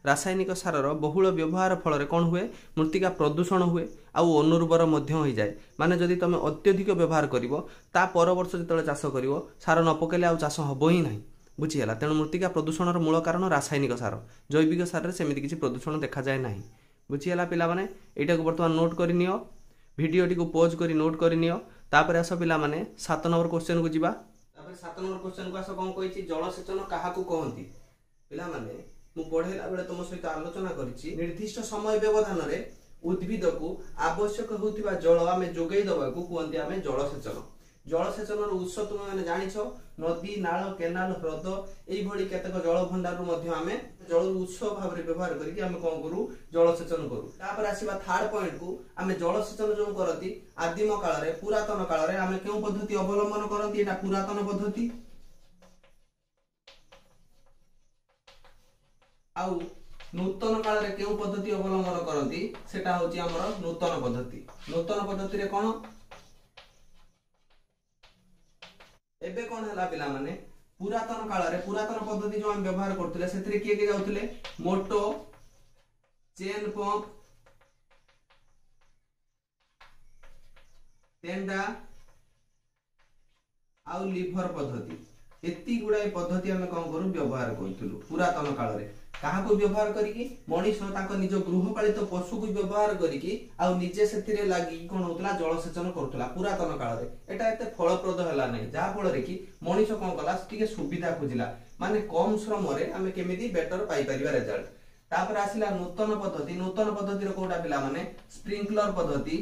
रासायनिक सारर बहुल व्यवहार फल रे कोन हुए मृत्तिका प्रदूषण हुए आउ अनुर्वर मध्य हो जाए माने जदि तमे अत्यधिक व्यवहार करिवो ता पर वर्ष जतले चाष करिवो सार न पकेले आउ चाष हबो ही नाही बुझीगला तेणु मृत्तिका प्रदूषण मूल कारण रासायनिक सार जैविक सार सेमिति किसी प्रदूषण देखा जाए ना बुझीगला पिला माने एटा को वर्तमान नोट करि नियो वीडियो टी को पॉज करी नोट करि नियो तापर आस पिला माने 7 नंबर क्वेश्चन को जिबा तापर 7 नंबर क्वेश्चन को आस कोन कहिछि जलसेचन काहा को कहंती पिला माने मु पढेला बेले तुम सहित आलोचना करिछि निर्दिष्ट समय व्यवधान रे उद्भिद को आवश्यक होतिबा जल आमे जोगै दबा को कहंती आमे जलसेचन जलसेचन उत्स तुम माने जानिछो नदी नाल केनाल ह्रद एइभଳି केतक जल भंडार मध्य आमे जल उत्स भाव रे व्यवहार करिकि आमे कोन करू जलसेचन करू। तापर आसीबा थर्ड पॉइंट को आमे जलसेचन जो करती आदिम काल रे पुरातन काल रे आमे केउ पद्धति अवलंबन करती एटा पुरातन पद्धति आउ नूतन काल रे केउ पद्धति अवलंबन करती सेटा होची हमर नूतन पद्धति। नूतन पद्धति रे कोन एबे कोन हला पिला माने पुरातन काल रे पुरातन पद्धति जो हम व्यवहार करथिले सेतरे किए के जाउथिले मोटो चेन पंप तेंडा आउ लीवर पद्धति एती गुडाई पद्धति हम कोन करू व्यवहार करथिलु पुरातन काल रे। कहा को व्यवहार करिकि मनीष ताको निज गृहपालित पशु को व्यवहार करिकि आ निजे सेतिरे लागि कोन होतला जलसेचन करथला पुरातन काल रे। एटा एते फलप्रद हला नै जा फल रे कि मनीष कोन कला ठीक सुविधा खोजिला माने कम श्रम रे हमें केमिति बेटर पाई परिबा रिजल्ट। तापर आसिला नूतन पद्धति रे कोटा पिला माने स्प्रिंकलर पद्धति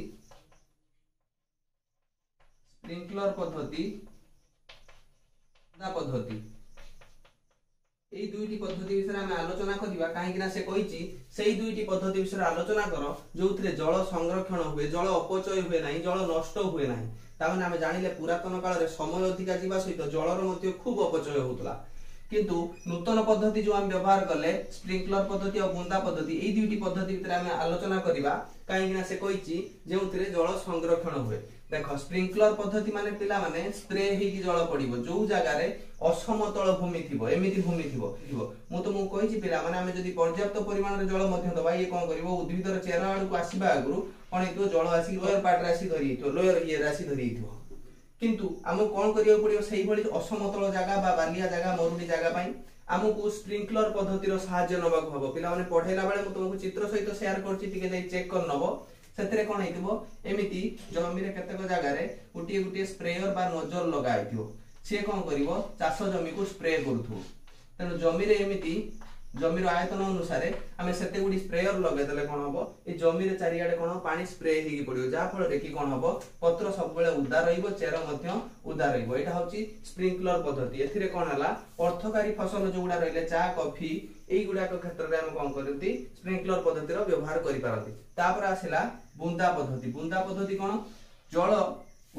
এই দুইটি পদ্ধতি বিষয়ে আমি আলোচনা করিবা কাহিকি না সে কইছি সেই দুইটি পদ্ধতি বিষয়ে আলোচনা কর যোউথরে জল সংরক্ষণ हुए জল অপচয় हुए নাই জল নষ্ট हुए নাই। তাহলে আমি জানিলে পুরাতন কালরে সময় অধিকা ଯିବା সহিত জলর মধ্যে খুব অপচয় হউতলা কিন্তু নূতন পদ্ধতি जो हम व्यवहार करले स्प्रिंकलर पद्धति और बुंदा पद्धति এই দুইটি পদ্ধতি ভিতরে আমি আলোচনা করিবা কাহিকি না সে কইছি যোউথরে জল সংরক্ষণ हुए। देखो स्प्रिंकलर पद्धति माने पिला माने स्प्रे ही की जल पड़िबो जो जगह रे असमतल भूमि थिबो एमिति भूमि थिबो मु तो मु कहिछि पिला माने हमें जदी पर्याप्त परिमाण रे जल मध्य दबा ये कोन करिवो उद्भिदर चेरा आड़ को आसीबा आगुरु कोन हेतु जल आसी लोयर पार्ट रासी धरि तो लोयर ये रासी धरि थिबो किंतु हमो कोन करियो पड़ियो सेही भली असमतल जगह बा बालिया जगह मरुडी जगह पई हमको स्प्रिंकलर पद्धति रो सहाय्य नबाक हबो। पिला माने पढेला बेले मु तुमको चित्र सहित शेयर करछि टिके जाई चेक कर नबो सेतरे कोन हेतिबो एमिति जमी रे केतक जगह रे गुटी गुटी स्प्रेयर बा नोजल लगाइथिबो से कोन करिवो चाष जमी को स्प्रे करथु तनो जमी रे एमिति जमीर आयतन अनुसार हमें सेते गुडी स्प्रेयर लगे देले कोन हबो ए जमी रे चारि आडे कोन पानी स्प्रे हेगी पडियो जा फल रे की कोन हबो पत्र सब बेले उदा रहिबो चेर मध्य उदा रहिबो। एटा होची स्प्रिंकलर पद्धति। एथिरे कोन हला अर्थकारी फसल जोगुडा रहिले चा कॉफी एई गुडा को क्षेत्र रे हम कोन करती स्प्रिंकलर पद्धति रो व्यवहार करि पारती। तापर आसिला बुंदा पद्धति। बुंदा पद्धति कोन जल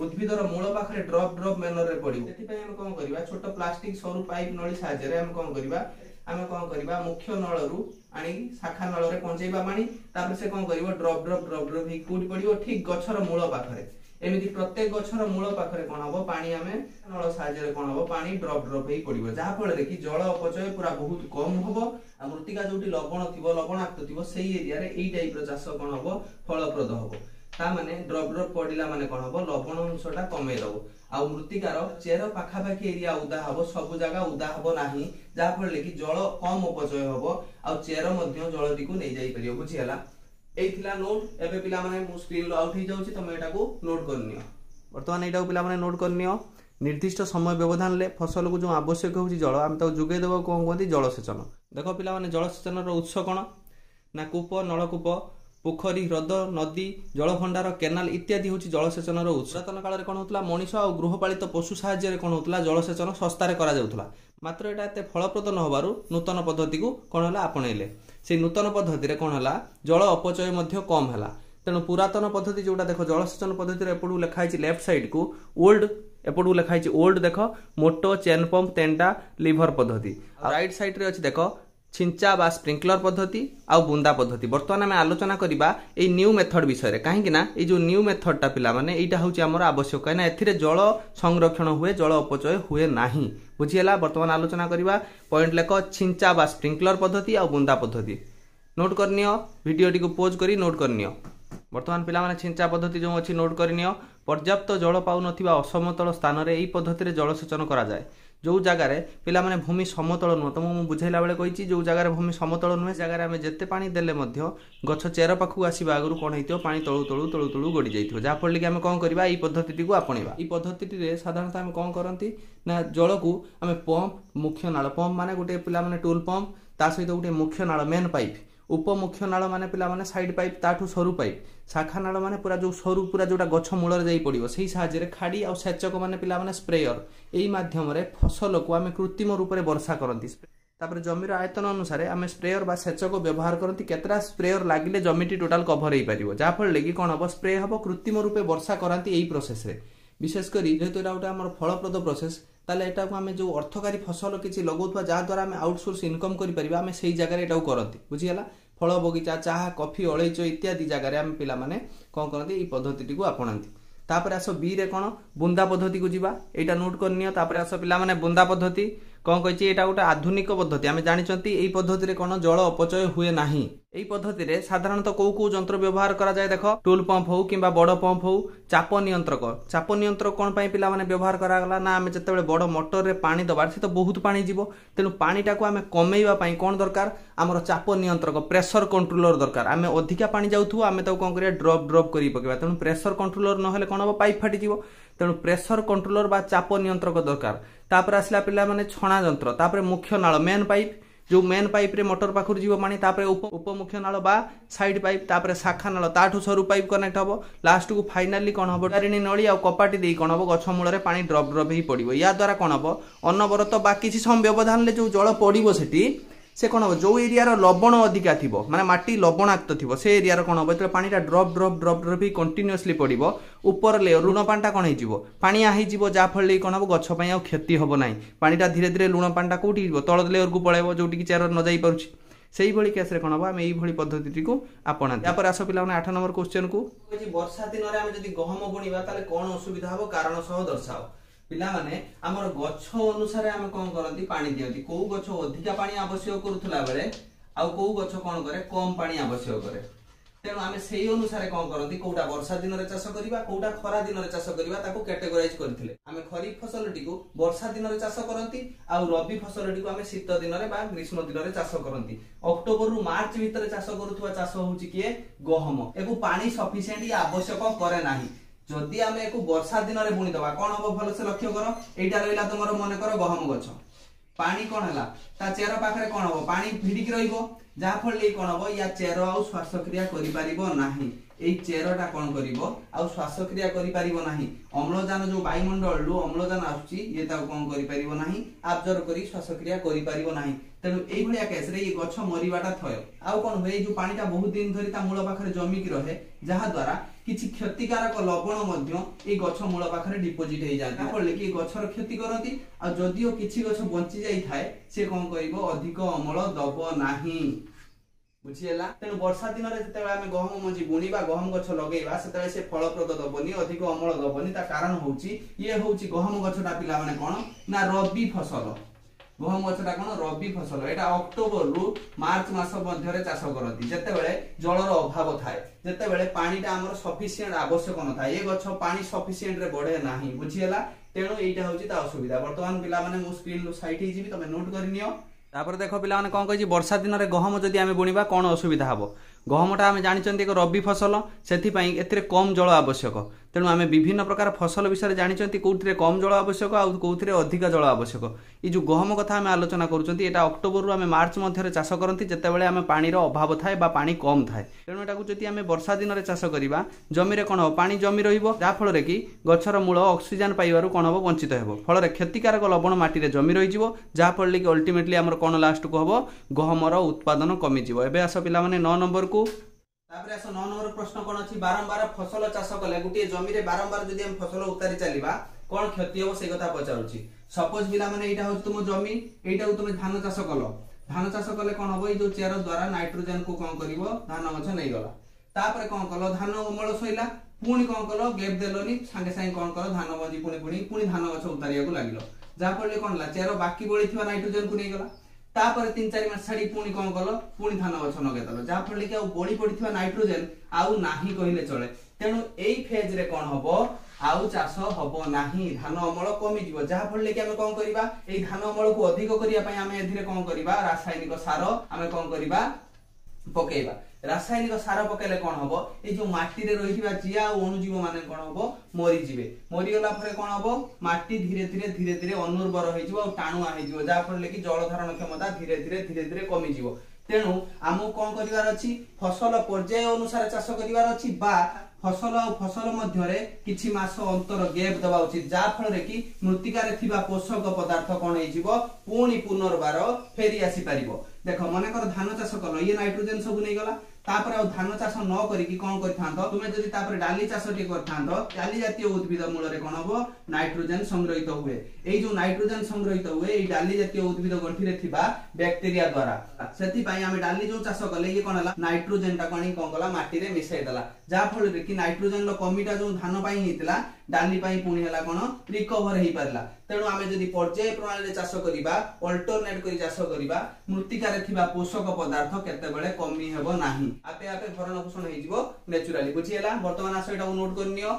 उद्भिदर मूल पाखरे ड्रॉप ड्रॉप मैनर रे पडिबो एथि पय हम कोन करबा छोट प्लास्टिक सरू पाइप नळी सहायता रे हम कोन करबा आमे कोन करबा मुख्य नळ रु आनी शाखा नळ रे पहुंचेबा पानी तापर से कोन करबो ड्रॉप ड्रॉप ड्रॉप ड्रॉप ही कुडी पडिबो ठीक गछर मूल पाखरे एमिति प्रत्येक गछर मूल पाखरे कोन हबो पानी आमे नळ सहायता रे कोन हबो पानी ड्रॉप ड्रॉप ही पडिबो जा फल रे कि जल अपचय पूरा बहुत कम हबो आ मृत्तिका जोटी लवण थिबो लवणाक्त थिबो सेही एरिया रे एई टाइप रो चाष कोन हबो फलप्रद हबो। ता माने ड्रॉप ड्रॉप पडिला माने कोन हबो लवण अंशटा कमे दबो आ मृत्तिकार चेर पाखा पाखी एरिया उदा हबो सब जगह उदा हबो नाही जा फल कि जल कम अपचय हबो आ चेर मध्य जलटी को नै जाई परियो बुझी हला। एथिला नोट एबे पिला माने मु स्क्रीन लो आउट ही जाउची तमे एटा को नोट करनियो वर्तमान एटा को पिला माने नोट करनियो निर्दिष्ट समय व्यवधान ले फसल को जो आवश्यक होची जल हम त जुगे देबो कोन कोंती जलसेचन। देखो पिला माने जलसेचन रो उत्स कोन ना कूप नलकूप पोखरी ह्रद नदी जलभंडार केनाल इत्यादि होची जलसेचन रो उत्स। पुरातन काल रे कोन होतला मनीष आ गृहपालित पशु सहाय्य रे कोन होतला जलसेचन सस्ता रे करा जाउतला मात्र एटा एते फलप्रद न होबारु नूतन पद्धति को कोन हला आपणैले से नूतन पद्धति रे कोन हला जल अपचय मध्य कम हला। तेणु पुरातन पद्धति जोटा देखो जलसेचन पद्धति रे एपडू लिखाई छि लेफ्ट साइड को ओल्ड एपडू लिखाई छि ओल्ड देखो मोटो चेन पंप तेंटा लीवर पद्धति राइट साइड रे अछि देखो छिंचा बा स्प्रिंकलर पद्धति आ बुंदा पद्धति। वर्तमान आम आलोचना करिबा ए न्यू मेथड विषय कहीं ना ये जो न्यू मेथड टा पिला माने एटा होची हमर आवश्यक कहीं एथिरे जल संरक्षण हुए जल अपचय हुए नाही बुझियला। वर्तमान आलोचना करिबा पॉइंट लेख छिंचा बा स्प्रिंकलर पद्धति आ बुंदा पद्धति नोट करनियो वीडियो टी को पॉज करी नोट करनियो। वर्तमान पिला माने छिंचा पद्धति जो अछि नोट करनियो पर्याप्त जल पाउ नथिबा असमतल स्थान रे एई पद्धति रे जलसेचन करा जाय जो जगार पिला माने भूमि समतल नुह तुम मुझे बुझाइला बेले कही जो जगार भूमि समतल नुहे जगार आम जिते पानी देले गछ चेर पाखक आसवा आगु कौन हो पानी तलू तलू तलू तलू गड़ी जाइए जहाँफल कि आम कौन करवा ये पद्धति को आपणवा। ये पद्धति साधारणतः आम कौन करती ना जल को आम पंप मुख्य नाल पंप माने गोटे पिला माने टूल पंप ता सहित गोटे मुख्य नाल मेन पाइप उपमुख्य नाल माने पिला माने साइड पाइप ताठू सरू पाइप शाखा नाल माने पूरा जो सरू पूरा जोटा गछ मूल रे जाई पड़िबो सेही साहाय्य रे खाड़ी आ सेचक माने पिला माने स्प्रेयर एई माध्यम रे फसल को आमे कृत्रिम रूप रे वर्षा करंती तापर जमीर आयतन अनुसार आम स्प्रेयर बा सेचक व्यवहार करती केतरा स्प्रेयर लागिले जमीटी टोटाल कभर हो पार जहाँ फल कि कौन हम स्प्रे हम कृत्रिम रूपे वर्षा कराती यही प्रोसेस रे विशेषकर जेहेतु यहाँ गोटे आम फलप्रद प्रोसेस ताले एटा को आम जो अर्थकारी फसल किसी लगौथुवा जहाँद्वारा आम आउटसोर्स इनकम करें आम से जगह यहाँ करती बुझीगला फल बगीचा चाह कॉफी अलैच इत्यादि जगह आम पिला माने कौन करती यही पद्धति को आपणाती तापर आस बी रे कौन बुंदा पद्धति को जीवा एटा नोट करनी तापर आस पिला माने बुंदा पद्धति कौन कही एटा गोटे आधुनिक पद्धति आम जानते यही पद्धति रे कौन जल अपचय हुए नाही यही पद्धति रे साधारणतः कौ जंत्र व्यवहार करा जाए देख टूल पंप हो कि बड़ पंप हो चाप नियंत्रक कौन पाई पिला माने व्यवहार करागला ना आम जिते बड़ मोटर रे पानी दबार से तो बहुत पानी जीवो तेणु पानीटा को आम कमेइबा पई कौन दरकार आमर चाप नियंत्रक प्रेशर कंट्रोलर दरकार आम अधिका पानी जाउथु आम तो कौन करिया ड्रॉप करी पकेबा तेणु प्रेशर कंट्रोलर नहेले कौन हम पाइप फाटी जीवो तेणु प्रेशर कंट्रोलर बा चाप नियंत्रक दरकार तापर आसला पिला माने छणा जंत्र तापर मुख्य नाल मेन पाइप जो मेन पाइप रे मोटर पाखुर जीव पानी तापर उपमुख्य नाल बा साइड पाइप तापर शाखा नाल ताठू सरू पाइप कनेक्ट हबो लास्ट को फाइनाली कौन हम तारिणी नली आ कपाटी दे कौन हम गछ मूल पानी ड्रप ही पड़ो या द्वारा कौन हम अनवरत बा किसी समय व्यवधान जो जल पड़ो सेठी से कौन हम जो एरिया लवण अधिका थी माने माटी लवणाक्त थी से एरिया कौन हम जो पानी ड्रप ही कंटिन्यूअसली पड़ो ऊपर लेयर लुण पानीटा कौन हो पानिया हो जहाँफल कौन हम गछ आ क्षति हम ना पानीटा धीरे धीरे लुण पानीटा कौटी तल लेयर को पलैब जो चेर न जा पार्छ से केस रे कौन हम आम यही पद्धति को आपणा यापर आस पिला 8 नंबर क्वेश्चन को वर्षा दिन में आम जब गहम बुणवा कौन असुविधा हम कारण सह दर्शाओ पिला माने हमर गछ अनुसार हम कौन करती पानी दियंती को गछ अधिका पानी आवश्यक करूथला बेले आ को गछ कौन करे कम पानी आवश्यक करे तेणु आम से अनुसार कौन करती कोटा वर्षा दिन में चाष करवा कोटा खरा दिन में चाष करवा ताको कैटेगराइज करथिले आम खरीफ फसलटी को वर्षा दिन में चाष करती आ रबी फसलटी को आम शीत दिन में ग्रीष्म दिन में चाष करती अक्टोबर रु मार्च भितर चाष करूथुवा चाष होउची किए गहम एको पानी सफिशिएंट आवश्यक करे नाही जदि आम एक वर्षा दिन में बुणीदबा कौन हम भल से लक्ष्य कर एटा रहा तुम मन कर गहम गछ पानी कौन है ता चेर पाखे कौन हम पानी भिड़िकी रहा कौन हम या चेर आ श्वासक्रिया करें चेरटा कौन कर श्वासक्रिया करें अम्लजान जो वायुमंडल अम्लजान आसुची ये कौन कर आब्जर्व कर श्वासक्रिया करें तेणु यही केस रे ये गछ मरीवाटा थय आउ कौन हुए जो पानीटा बहुत दिन धरी मूल पाखे जमिकी रहे जहाँ द्वारा किसी क्षतिकारक लवण गछ मूल पाखे डिपोजिट हो जाती फल कि गछर क्षति करती आदियो किसी गछ बंची जाए से कौन कर अधिक अमल दब नाही बुझीगला तेणु वर्षा दिन में जिते आम गहम मंजी बुणवा गहम गछ लगेगा से फलप्रद दबनी अधिक अमल दबनी कारण हूँ ये हूँ गहम गछटा पिला माने कौन ना रबी फसल गहम गछटा कौन रबी फसल एटा अक्टोबर रु मार्च मास मध्य चाष करती जितेबाला जलर अभाव थाए जितेबाला पानीटा आमर सफिशिएंट आवश्यक न था ये गछ पानी सफिशिएंट रे बढ़े नाही बुझीगला तेणु एटा होची ता असुविधा वर्तमान पिला माने मु स्क्रीन साइट ही जीवी तमे नोट करनियो तापर देख पिला माने कोन कहि वर्षा दिन रे गहम जदि आमे बुणीबा कोन असुविधा हबो गहमटा आमे जानिचंती एक रबी फसल सेथि पई एथिरे कम जल आवश्यक तेणु आमे विभिन्न प्रकार फसल विषय जानिचंती कोउथिरे कम जल आवश्यक आ कोउथिरे अधिक जल आवश्यक ई जो गहम कथा आमे आलोचना करूचंती एटा अक्टोबर रु आमे मार्च मध्य चाष करंती जेतेबेले आमे पानी रो अभाव थाए बा पानी कम थाए तेणु एटा को जदि आमे वर्षा दिन रे चाष करिबा जमी रे कोन हो पानी जमी रहिबो जा फल रे कि गछर मूल ऑक्सीजन पाइबारु कोन हो वंचित हेबो फल रे क्षतिकारक लवण माटी रे जमी रहि जिवो जा फल कि अल्टीमेटली हमर कोन लास्ट को हबो गहमर उत्पादन कमी जिवो एबे आसो पिला माने 9 नंबर को तापरे आसो 9 नंबर प्रश्न कोन अछि बारंबार फसल चाष कले गुटी जमी रे बारंबार जदि हम फसल उतारी चलीबा कोन क्षति हो से कथा पचारुछि सपोज पिला माने एटा हो तुम जमी एटा तुम धान चाष कलो धान चाष कले कोन हो जो चेर द्वारा नाइट्रोजन को कोन करिवो धान गछ नै गला तापरे कोन कलो धान अमल सइला पुणी कोन कलो गैप देलोनी संगे संगे कोन कलो धान मजी पुणी धान गछ उतारिया को लागिलो जा फल कोन ला चेर बाकी बळी थिबा नाइट्रोजन को नै गला तापर 3-4 मास छाड़ी पुणी कौन कल पुणी धान गछ नगेदल जहाँ फल कि बड़ी पड़ी नाइट्रोजेन आउ नाही कहले चले तेणु एई फेज रे कौन हबो आउ चाष हबो नाही धान अमल कमी जिवो जहाँ फल कि आमे कौन करिबा एई धान अमल को अधिक करिया पई आमे एथिरे कौन करिबा रासायनिक सार आमे कौन करिबा पकेइबा रासायनिक सार पकेले कौन हम ये जो माटी रे रही जिया और अणुजीव माने कौन हम मरीजे मरीगला कौन हम माटी धीरे धीरे धीरे धीरे अनुर्वर हो टाणुआ हो जहाँफल कि जल धारण क्षमता धीरे धीरे धीरे धीरे कमिज तेणु आमको कौन कर फसल पर्याय अनुसार चाष कर फसल और फसल मध्य किछि मास अंतर गैप दबा उचित जहाँ फल कि मृत्तिकार थिबा पोषक पदार्थ कौन हो पुणी पुनर्बार फेरी आसी पारिबो देख मनकर धान चाष कल ये नाइट्रोजेन सब नहीं गला तापर आ धान चाष न करिकी कौन करथांत तुमे जदि तापर डाली चाष टी करथांत डाली जातीय उद्भिद मूल रे कौन हो नाइट्रोजेन संग्रहित हुए एई जो नाइट्रोजेन संग्रहित हुए एई डाली जातीय उद्भिद गंठी रे थिबा बैक्टीरिया द्वारा सेति पई आमे डाली जो चाष कले ये कोन हला नाइट्रोजेन टा कोन कला माटी रे मिसाई देला जा फल रे कि नाइट्रोजेन रो कमीटा जो धान पई हितला डाली पई पुणी हला कोन रिकवर हेई परला तेणु आमे जदि पर्याय प्रणाली रे चाष करिबा अल्टरनेट करी चाष करिबा मृत्तिका रे थिबा पोषक पदार्थ केते बेले कमी हेबो नाही आपे आपे भरण पोषण हेई जिवो नेचुरली बुझियला वर्तमान आसो एटा नोट करनियो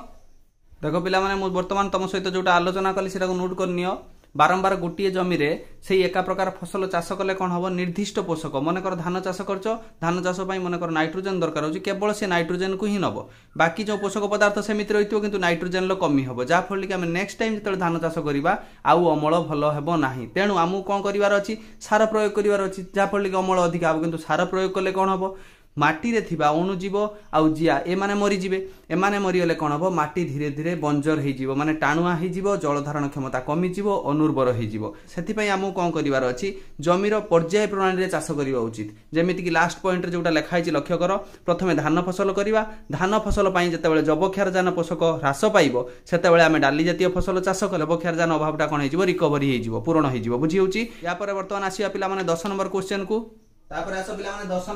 देखो पिला माने मु वर्तमान तम सहित जोटा आलोचना कली सेटा नोट करनियो बारंबार गोटे जमी रे से एका प्रकार फसल चाष कले कौन हम निर्दिष्ट पोषक मनकर धान चाष कर धान चाष मनकर नाइट्रोजेन दरकार हो केवल से नाइट्रोजेन को ही नब बाकी जो पोषक पदार्थ सेमिति रही किंतु नाइट्रोजेन कमी हम जहाँफल कि आम नेक्स्ट टाइम जो धान चाष करवा आउ अमल भल हेब नाही तेणु आमको कौन करार अच्छी सार प्रयोग करार अच्छी जहाँफल कि अमल अधिक हम किंतु सार प्रयोग कले कौन हम माटी रे थिबा अणुजीव आउ जिया ए माने मरीजिबे ए माने मरीगले कौन हम माटी धीरे धीरे बंजर हो माने टाणुआ हो जल धारण क्षमता कमिजिव अनुर्वर हो से आमको कौन करार अच्छी जमीर पर्याय प्रणाली रे चाष करवा उचित जमीती कि लास्ट पॉइंट रे जोटा लिखाई लक्ष्य कर प्रथमे धान फसल करवा धान फसल जितेबाला जबक्षारजान पोषक ह्रास पाइब सेतेबाला आमे डाली जातीय फसल चाष कले जबक्षारजान अभावटा कौन हो रिकवरी हो पूरण हो बुझी होची या पर वर्तमान आसिया पिला माने 10 नंबर क्वेश्चन को तापर आस पिला माने 10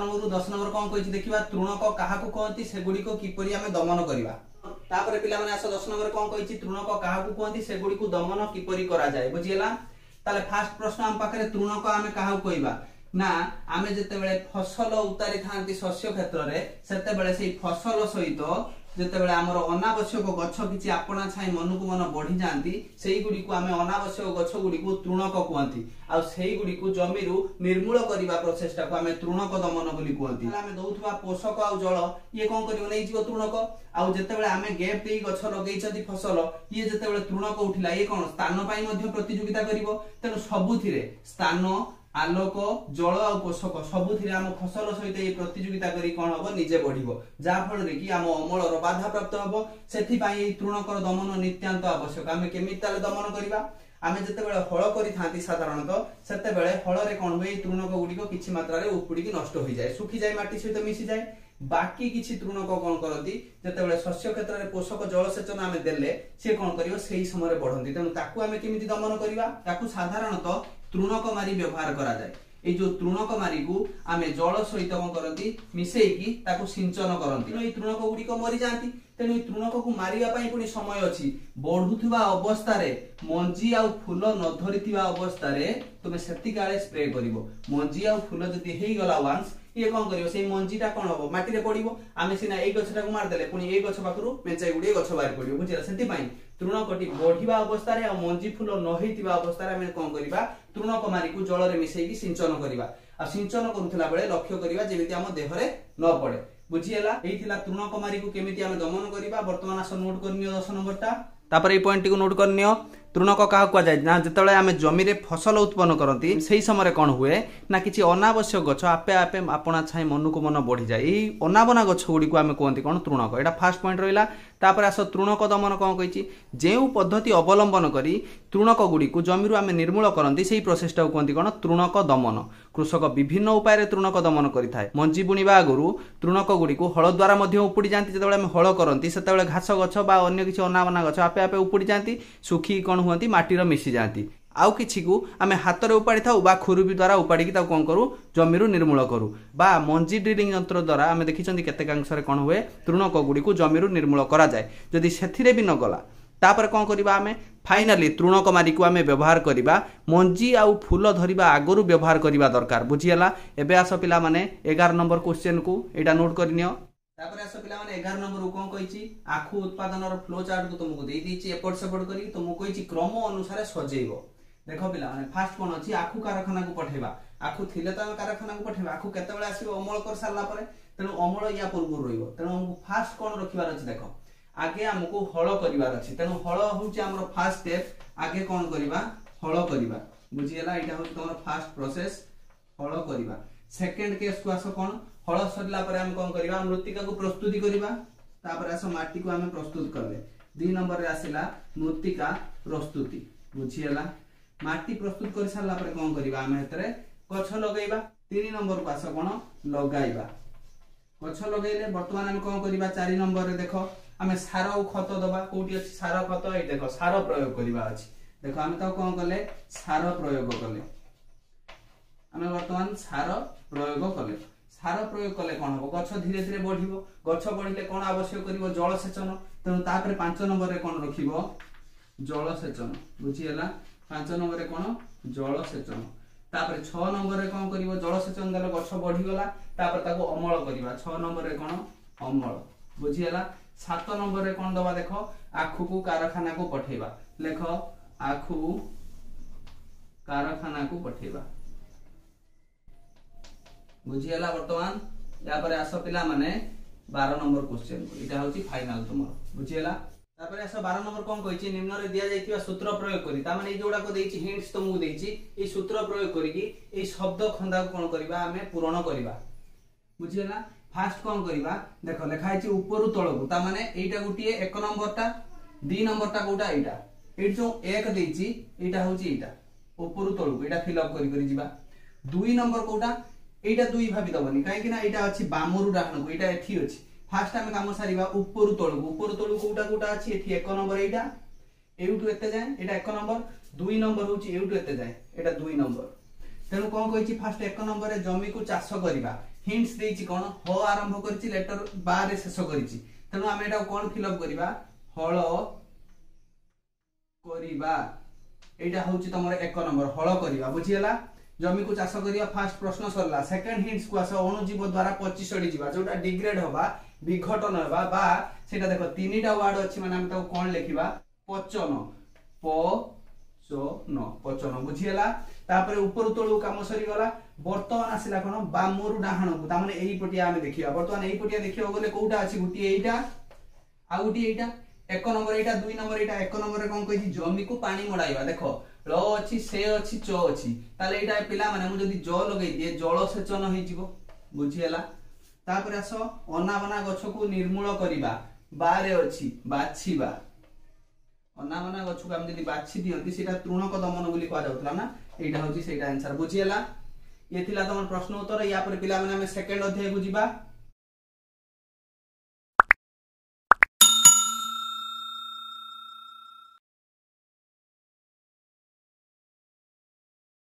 नंबर कौन कहिछि देखिबा तृणक काहाकु कहंती सेगुडी को किपरि आमे दमन करबा तापर पिला माने आस 10 नंबर कौन कहिछि तृणक काहाकु कहंती सेगुडी को दमन किपरि करा जाय बुझियला ताले फर्स्ट प्रश्न हम पाखरे तृणक आमे काहाकु कहबा ना आमे जेतेबेले फसल उतारि थांती शस्य क्षेत्र रे सेतेबेले सेही फसल सहित जेतेबेले हमर अनावश्यक गछ किछि आपणा छाई मनकु मन बढ़ी जांती सेही गुडी को आमे अनावश्यक गछ गुडी को तृणक कहंती आ सेही गुडी को जमीरु निर्मूल करिबा प्रचेष्टा को आमे तृणक दमन बोली कहंती आमे दउथबा पोषक आ जल ये कोन करियो नै जीव तृणक आ जेतेबेले आमे गैप देई गछ लगेइछथि फसल ये जेतेबेले तृणक उठिला ये कोन स्थान पई मध्ये प्रतियोगिता करिवो तेनु सबुथिरे स्थान आलोक जल और पोषक सबुथिरे आम फसल सहित ये प्रतियोगिता करी कौन हम निजे बढ़िबो जहाँफल कि आम अमलर बाधा प्राप्त हम से तृणकर दमन नित्यांत आवश्यक आम केमिति ताले दमन करबा आमे जेतेबेले हळ करि थांती साधारणतः सेतेबेले हळ रे कोन होई तृणक गुडीको किछि मात्रा रे उपुडी कि नष्ट होई जाय सुखी जाय माटी सहित मिसी जाय बाकी किछि तृणक कोन करंती जेतेबेले शस्य क्षेत्र रे पोषक जल सेचन आमे देले से कोन करियो सेही समय रे बढ़ंती तेनु ताकू आमे केमिति दमन करबा ताकू साधारणतः तृणक मारी व्यवहार करा जाय ए जो तृणक मारी को आमे जल सहित कोन करंती मिसेईकी ताकू सिंचन करंती ए तृणक गुडी को मरि जांती तेनु ए तृणक को मारिया पई पुनी समय अछि बढ़ुथिबा अवस्था रे मंजी आ फूल न धरिथिबा अवस्था रे तुमे सेति काले स्प्रे करिवो मंजी आ फूल जति हेई गला वांस ये कौन करियो से मंजीटा कौन हो माटी रे पड़िबो आमे सिना एई गछटा को मार देले पुनी एई गछ पाखरु मेंचाई गुडी गछ बाहर पड़िबो बुझिला सेति पई तृणकटी बढ़िबा अवस्था रे आ मंजी फूल न हेतिबा अवस्था रे आमे कोन करिबा तृणक मारी को जल रे मिसेई की सिंचन करिबा आ सिंचन करूथला बेले लक्ष्य करिबा जेमिति हम देह रे न पड़े बुझियला एई थिला तृणक मारी को केमिति आमे दमन करिबा वर्तमान आस नोट करनियो 10 नंबरटा तापर ए पॉइंट को नोट करनियो तृणक क्या कहुए ना जिते आम जमी रे फसल उत्पन्न करती से समय कौन हुए ना कि अनावश्यक गछ आपे आपे आपणा छाई मन को मन बढ़ी जाए यही अनाबना गछ गुड़ी को आम कहते कौन तृणक यहाँ फास्ट पॉइंट रहा तापर आस तृणक दमन कौन कही जो पद्धति अवलंबन करी तृणक गुड़ी को जमी आम निर्मूल करती से प्रोसेसटा को कहते कौन तृणक दमन कृषक विभिन्न उपाय तृणक दमन करें मंजी बुणवा आगु तृणक गुड़ी को हल द्वारा उपुड़ी जाती जो हल करती से घास गछ अन्य किसी अनाबना गछ आपे आपे उपुड़ी जाती सुखी कौन हुआ माटीर मिसी जाती आउ किछि को आमे हाथ रे उपाड़ी थाउ बा खुरुबी द्वारा उपाड़ी की कौन करू जमीरु निर्मूल करू बा मंजी ड्रिलिंग यंत्र द्वारा आमे देखिछंती केतेकांश रे कौन हुए तृणक गुडी को जमीरु निर्मूल करा जाए जदि सेथिरे भी न गला तापर कौन करिबा आमे फाइनली तृणक मारी को आमे व्यवहार करिबा मंजी आउ फूल धरिबा आगरु व्यवहार करिबा दरकार बुझियला एबे आस पिला माने 11 नंबर क्वेश्चन को एटा नोट करनियो तापर आस पिला माने 11 नंबर को कोन कहिछि आखु उत्पादन रो फ्लो चार्ट को तुमको देई दिछि एपट सेपट करी तुमको कहिछि क्रम अनुसार सजेइबो देखो पिला माने फास्ट कोन अछि आखु कारखाना को पठेबा आखु थिले तो कारखाना को पठेबा आखु केतेबेले आसीबो अमल कर सारला परे तेनु अमल या पूर्व रहिबो तेनु हमकु फास्ट कोन रखिबार अछि देखो आगे हमकु हळ करिवार अछि तेनु हळ होउची हमर फास्ट स्टेप आगे कोन करिबा हळ करिबा बुझियला इटा होउची तमर फास्ट प्रोसेस हळ करिबा सेकंड केस को आसो कोन हळ सरला परे हम कोन करिबा मृत्तिका को प्रस्तुति करिबा तापर आसो माटी को हम प्रस्तुत करले 2 नंबर रे आसिला मृत्तिका प्रस्तुति बुझियला माटी प्रस्तुत कर सारला परे कोन करिबा हम हेतरे गछ लगाइबा 3 नंबर को आसो कोन लगाइबा गछ लगाइले वर्तमान हम कोन करिबा 4 नंबर रे देखो हमें सार और खत दबा कोठी अछि सार खत ए देखो सार प्रयोग करिबा अछि देखो हम तो कोन करले सार प्रयोग करले हमें वर्तमान सार प्रयोग कले कोन हो गछ धीरे धीरे बढ़िबो गछ बढ़िले कोन आवश्यक करिवो जल सेचन तेनु तापर 5 नंबर रे कोन रखिबो जल सेचन बुझियला 5 नंबर रे कोन जल सेचन तापर 6 नंबर रे कोन करिवो जल सेचन देले गछ बढ़ी गला तापर ताको अमल करिबा 6 नंबर रे कोन अमल बुझियला 7 नंबर रे कोन दबा देखो आखु को कारखाना को पठेबा लेखो आखु कारखाना को पठेबा बुझियला वर्तमान या पर आसो पिला माने 12 नंबर क्वेश्चन इटा होची फाइनल तुमर बुझियला तापर आसो 12 नंबर कोन कहिची निम्न रे दिया जाइतिबा सूत्र प्रयोग करी ता माने ए जोडा को देइची हिंट्स तुमु देइची ए सूत्र प्रयोग करी की ए शब्द खंदा को कोन करबा हमें पूर्ण करबा बुझियला फास्ट कोन करबा देखो लिखा आइची ऊपर तळ को ता माने एटा गुटिए 1 नंबर ता 2 नंबर ता कोटा एटा एट जो 1 देइची एटा होची एटा ऊपर तळ को एटा फिल अप करी जिबा 2 नंबर कोटा एटा 2 भाबी दबनी काहे कि ना एटा अछि बामरु डाहन को एटा एठी अछि फास्ट हम काम सारीबा ऊपर तळ कोटा कोटा अछि एठी 1 नंबर एटा एउटु एते जाय एटा 1 नंबर 2 नंबर होची एउटु एते जाय एटा 2 नंबर तेनु कोन कहिची फास्ट 1 नंबर रे जमी को चाष करबा हिंट्स देइची कोन ह आरंभ करची लेटर बा रे शेष करची तेनु हम एटा कोन फिल अप करबा हळ करबा एटा होची तमर 1 नंबर हळ करबा बुझियला जमी को चाष करिया फास्ट प्रश्न सरला सेकंड हिंट्स को आसो अणुजीव द्वारा पचिसडी जीवा जोटा डिग्रेड होबा विघटन होबा बा सेटा देखो तीनटा वर्ड अछि माने हम त कोन लिखिबा पचन पचन बुझियला तापर ऊपर तळु काम सरी गला वर्तमान आसिला कोन बामरु डाहण को ता माने एई पटिया हम देखिबा वर्तमान एई पटिया देखियो गले कोउटा अछि गुटी एइटा आ गुटी एइटा 1 नंबर एइटा 2 नंबर एइटा 1 नंबर रे कोन कहिची जमी को पानी मडाइबा देखो ल अछि से अछि च अछि ताले एटा पिला माने मु जदी ज लगै दिए जल सेचन होई जिवो बुझियला तापर आसो अनाबना गछ को निर्मूल करिबा बारे अछि बाछिबा अनाबना गछ को हम जदी बाछि दियंती सेटा तृणक दमन बोली कहा जाउतला ना एटा होची सेटा आंसर बुझियला ये थिला तमन प्रश्न उत्तर या पर पिला माने हम सेकंड अध्याय बुझिबा